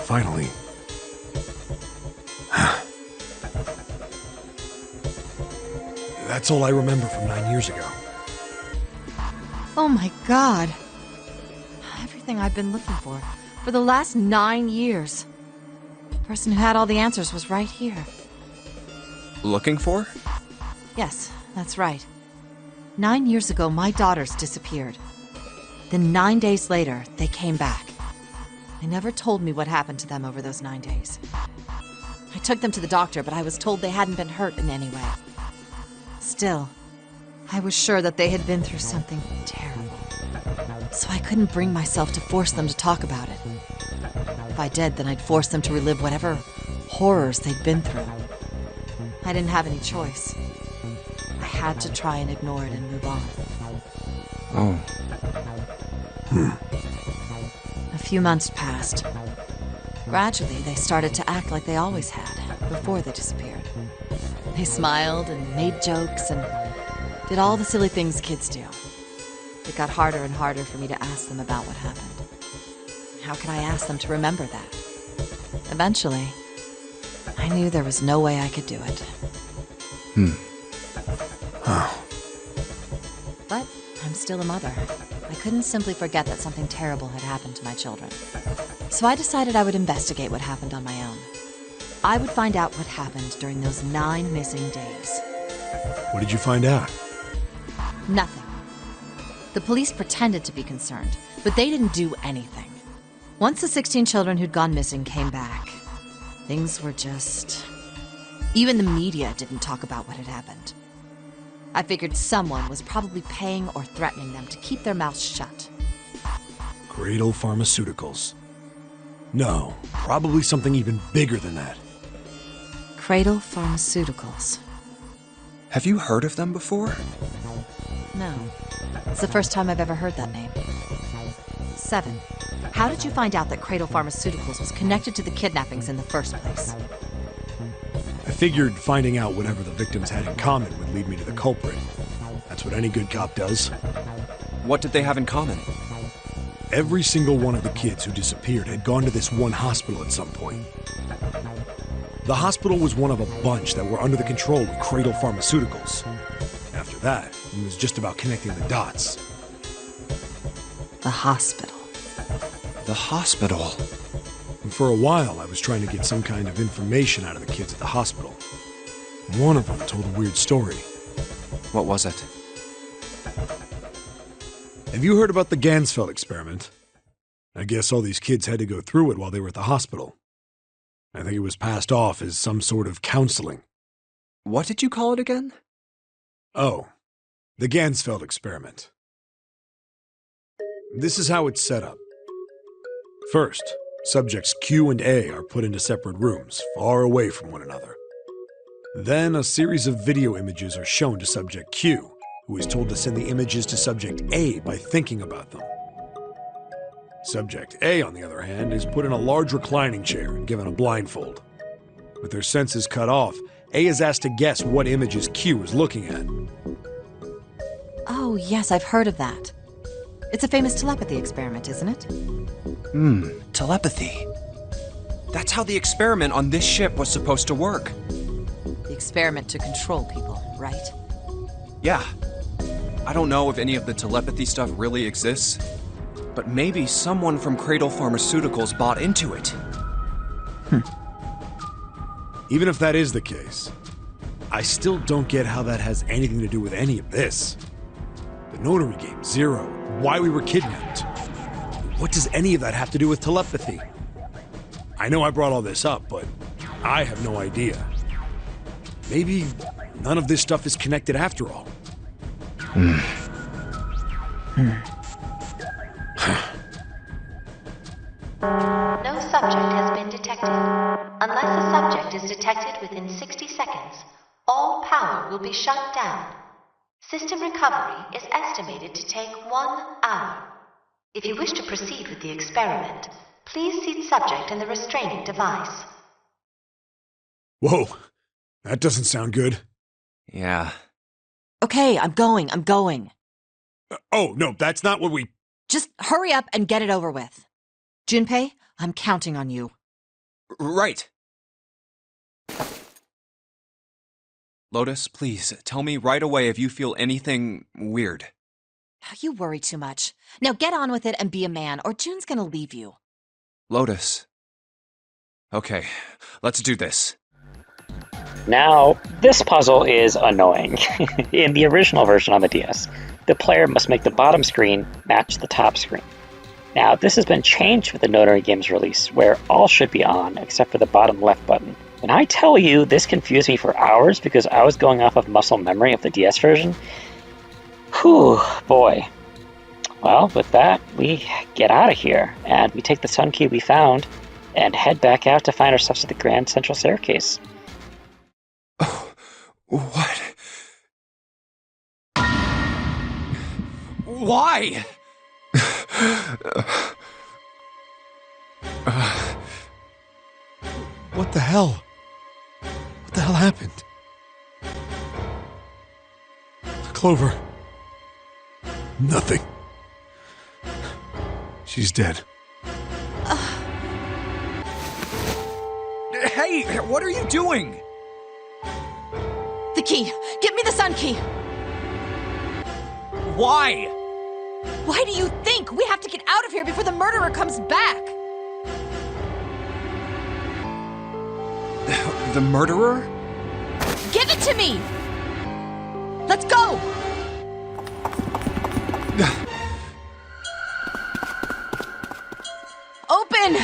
Finally... That's all I remember from 9 years ago. Oh my God. Everything I've been looking for the last 9 years. The person who had all the answers was right here. Looking for? Yes, that's right. 9 years ago, my daughters disappeared. Then 9 days later, they came back. They never told me what happened to them over those 9 days. I took them to the doctor, but I was told they hadn't been hurt in any way. Still, I was sure that they had been through something terrible. So I couldn't bring myself to force them to talk about it. If I did, then I'd force them to relive whatever horrors they'd been through. I didn't have any choice. I had to try and ignore it and move on. Oh. A few months passed. Gradually, they started to act like they always had, before they disappeared. They smiled and made jokes and did all the silly things kids do. It got harder and harder for me to ask them about what happened. How could I ask them to remember that? Eventually, I knew there was no way I could do it. But I'm still a mother. I couldn't simply forget that something terrible had happened to my children. So I decided I would investigate what happened on my own. I would find out what happened during those 9 missing days. What did you find out? Nothing. The police pretended to be concerned, but they didn't do anything. Once the 16 children who'd gone missing came back, things were just... Even the media didn't talk about what had happened. I figured someone was probably paying or threatening them to keep their mouths shut. Cradle Pharmaceuticals. No, probably something even bigger than that. Cradle Pharmaceuticals. Have you heard of them before? No. It's the first time I've ever heard that name. 7. How did you find out that Cradle Pharmaceuticals was connected to the kidnappings in the first place? I figured finding out whatever the victims had in common would lead me to the culprit. That's what any good cop does. What did they have in common? Every single one of the kids who disappeared had gone to this one hospital at some point. The hospital was one of a bunch that were under the control of Cradle Pharmaceuticals. After that, it was just about connecting the dots. The hospital. The hospital. And for a while, I was trying to get some kind of information out of the kids at the hospital. One of them told a weird story. What was it? Have you heard about the Gansfeld experiment? I guess all these kids had to go through it while they were at the hospital. I think it was passed off as some sort of counseling. What did you call it again? Oh, the Gansfeld experiment. This is how it's set up. First, subjects Q and A are put into separate rooms, far away from one another. Then a series of video images are shown to subject Q, who is told to send the images to subject A by thinking about them. Subject A, on the other hand, is put in a large reclining chair and given a blindfold. With their senses cut off, A is asked to guess what images Q is looking at. Oh, yes, I've heard of that. It's a famous telepathy experiment, isn't it? Telepathy. That's how the experiment on this ship was supposed to work. The experiment to control people, right? Yeah. I don't know if any of the telepathy stuff really exists, but maybe someone from Cradle Pharmaceuticals bought into it. Even if that is the case, I still don't get how that has anything to do with any of this. The notary game, Zero, why we were kidnapped. What does any of that have to do with telepathy? I know I brought all this up, but I have no idea. Maybe none of this stuff is connected after all. No subject has been detected. Unless a subject is detected within 60 seconds, all power will be shut down. System recovery is estimated to take 1 hour. If you wish to proceed with the experiment, please seat subject in the restraining device. Whoa, that doesn't sound good. Yeah. Okay, I'm going. Oh, no, that's not what we... Just hurry up and get it over with. Junpei, I'm counting on you. Right. Lotus, please, tell me right away if you feel anything weird. You worry too much. Now get on with it and be a man, or June's gonna leave you. Lotus. Okay, let's do this. Now, this puzzle is annoying. In the original version on the DS, the player must make the bottom screen match the top screen. Now, this has been changed with the Notary Games release, where all should be on except for the bottom left button. When I tell you this confused me for hours because I was going off of muscle memory of the DS version, whew, boy. Well, with that, we get out of here, and we take the sun key we found and head back out to find ourselves at the Grand Central Staircase. Oh, what? Why? What the hell? What the hell happened? Clover. Nothing. She's dead. Hey, what are you doing? The key! Give me the sun key! Why? Why do you think? We have to get out of here before the murderer comes back! The murderer? Give it to me! Let's go! Open!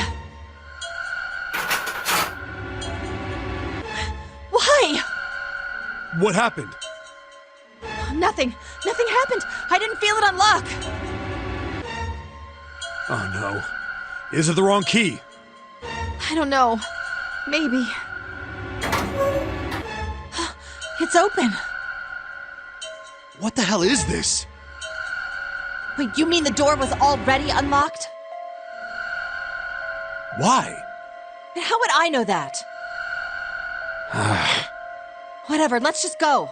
Why? What happened? Nothing. Nothing happened. I didn't feel it unlock. Oh no. Is it the wrong key? I don't know. Maybe. It's open. What the hell is this? Wait, you mean the door was already unlocked? Why? And how would I know that? Whatever, let's just go.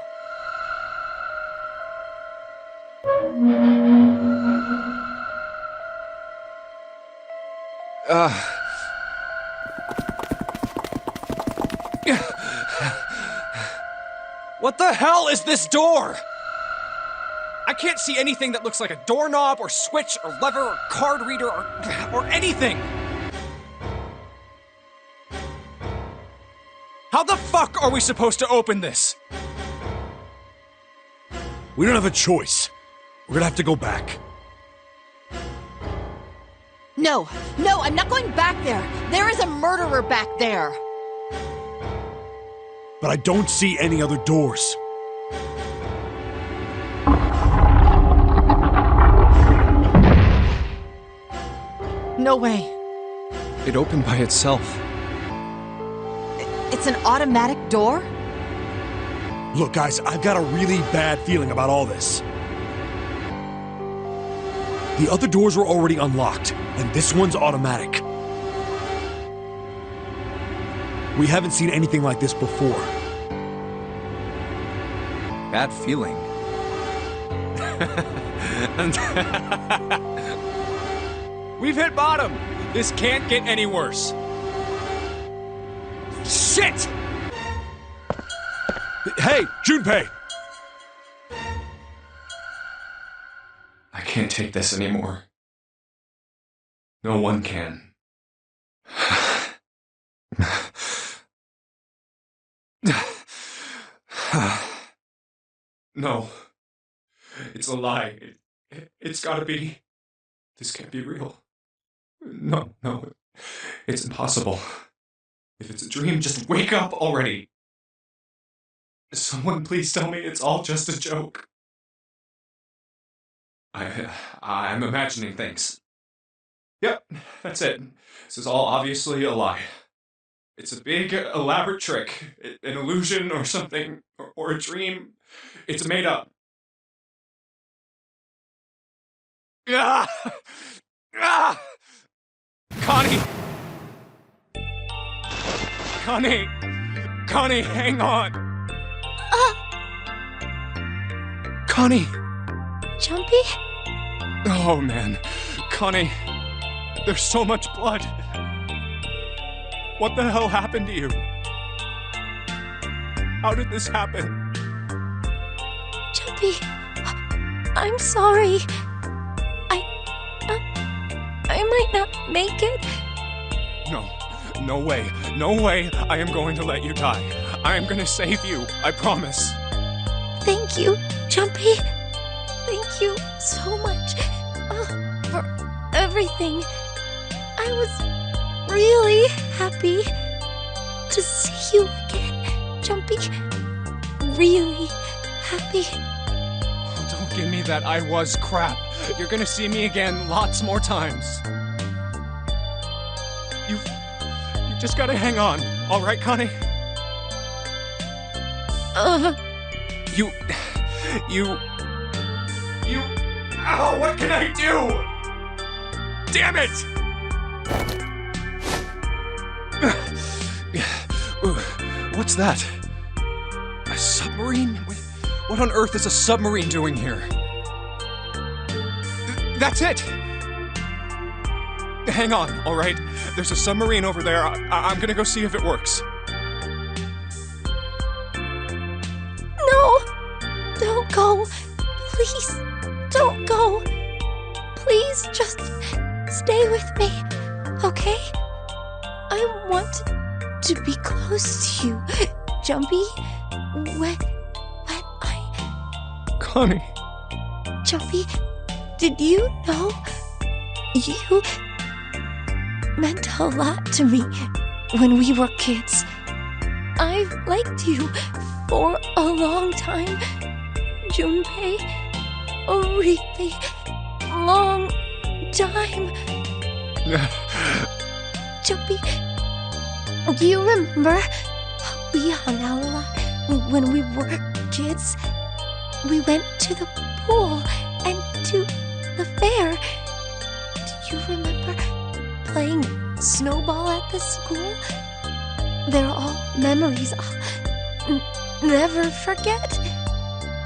What the hell is this door? I can't see anything that looks like a doorknob or switch or lever or card reader or anything. How the fuck are we supposed to open this? We don't have a choice. We're gonna have to go back. No, I'm not going back there. There is a murderer back there. But I don't see any other doors. No way. It opened by itself. It's an automatic door? Look, guys, I've got a really bad feeling about all this. The other doors were already unlocked, and this one's automatic. We haven't seen anything like this before. Bad feeling. We've hit bottom. This can't get any worse. Shit! Hey, Junpei! I can't take this anymore. No one can. No. It's a lie. It's gotta be. This can't be real. No. It's impossible. If it's a dream, just wake up already. Someone please tell me it's all just a joke. I'm imagining things. Yep, that's it. This is all obviously a lie. It's a big, elaborate trick. An illusion or something, or a dream. It's made up. Ah! Ah! Connie! Connie, hang on! Connie! Jumpy? Oh, man. Connie, there's so much blood. What the hell happened to you? How did this happen? Jumpy, I'm sorry. I might not make it. No way. I am going to let you die. I am going to save you. I promise. Thank you, Jumpy. Thank you so much for everything. I was really happy to see you again, Jumpy. Really happy. Oh, don't give me that I was crap. You're gonna see me again lots more times. You just gotta hang on, all right, Connie? You Ow, what can I do? Damn it! What's that? A submarine? What on earth is a submarine doing here? That's it! Hang on, alright? There's a submarine over there. I'm gonna go see if it works. No! Don't go! Please, don't go! Please, just stay with me, okay? I want to be close to you, Jumpy. When I... Connie. Jumpy, did you know? You meant a lot to me when we were kids. I've liked you for a long time, Junpei. A really long time. Jumpy, do you remember we hung out a lot when we were kids? We went to the pool and to the fair. Do you remember playing snowball at the school? They're all memories I'll never forget.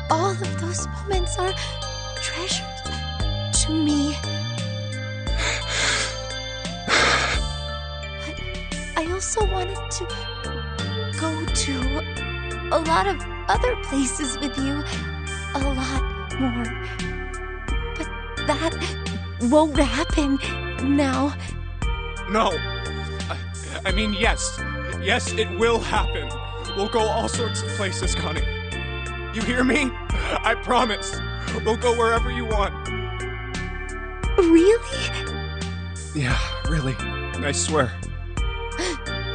All of those moments are treasures to me. But I also wanted to go to a lot of other places with you. A lot more. But that won't happen now. No. I mean, yes. Yes, it will happen. We'll go all sorts of places, Connie. You hear me? I promise. We'll go wherever you want. Really? Yeah, really. I swear.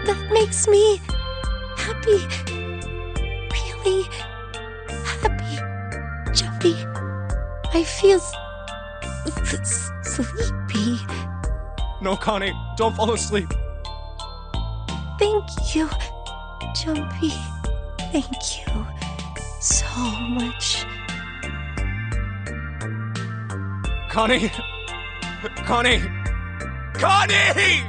That makes me happy. Really happy. Jumpy, I feel sleepy. No, Connie, don't fall asleep. Thank you, Jumpy. Thank you so much. Connie! Connie! Connie!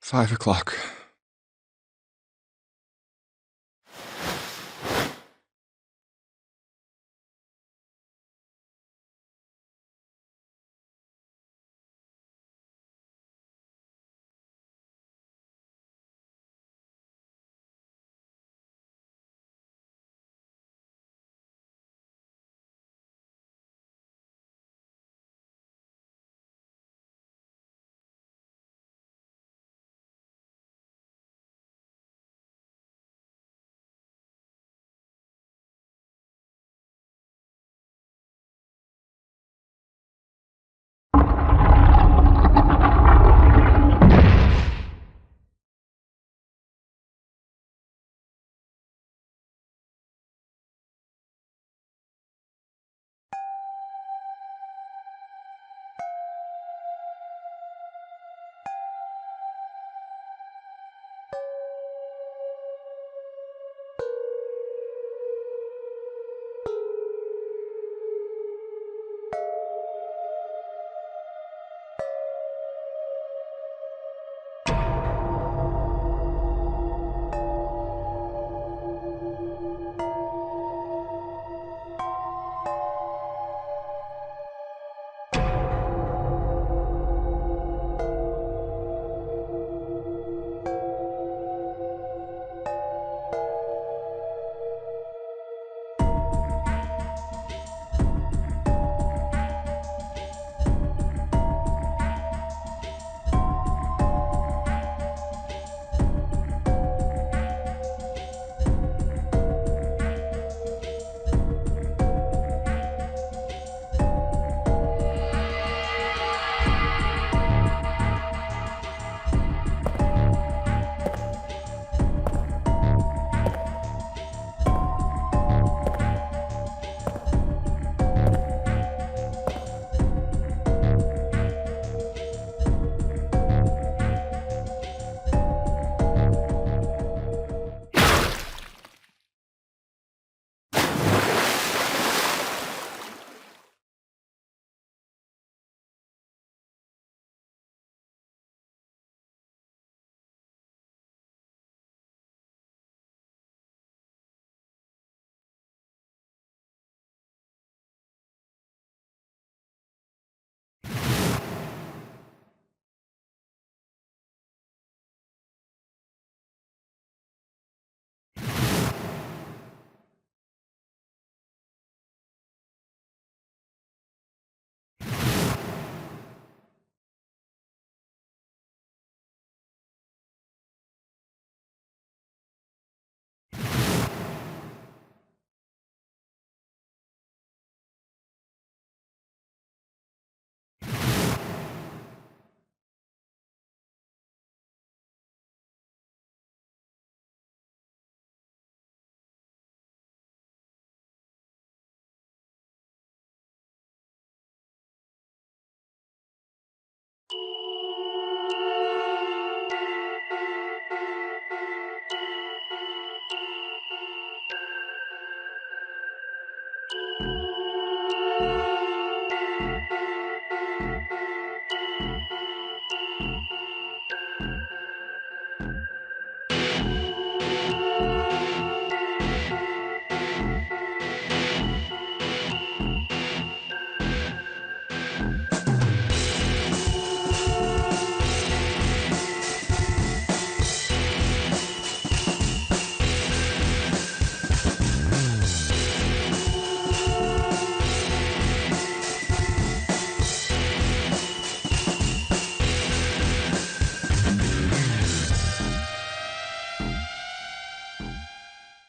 $5 o'clock.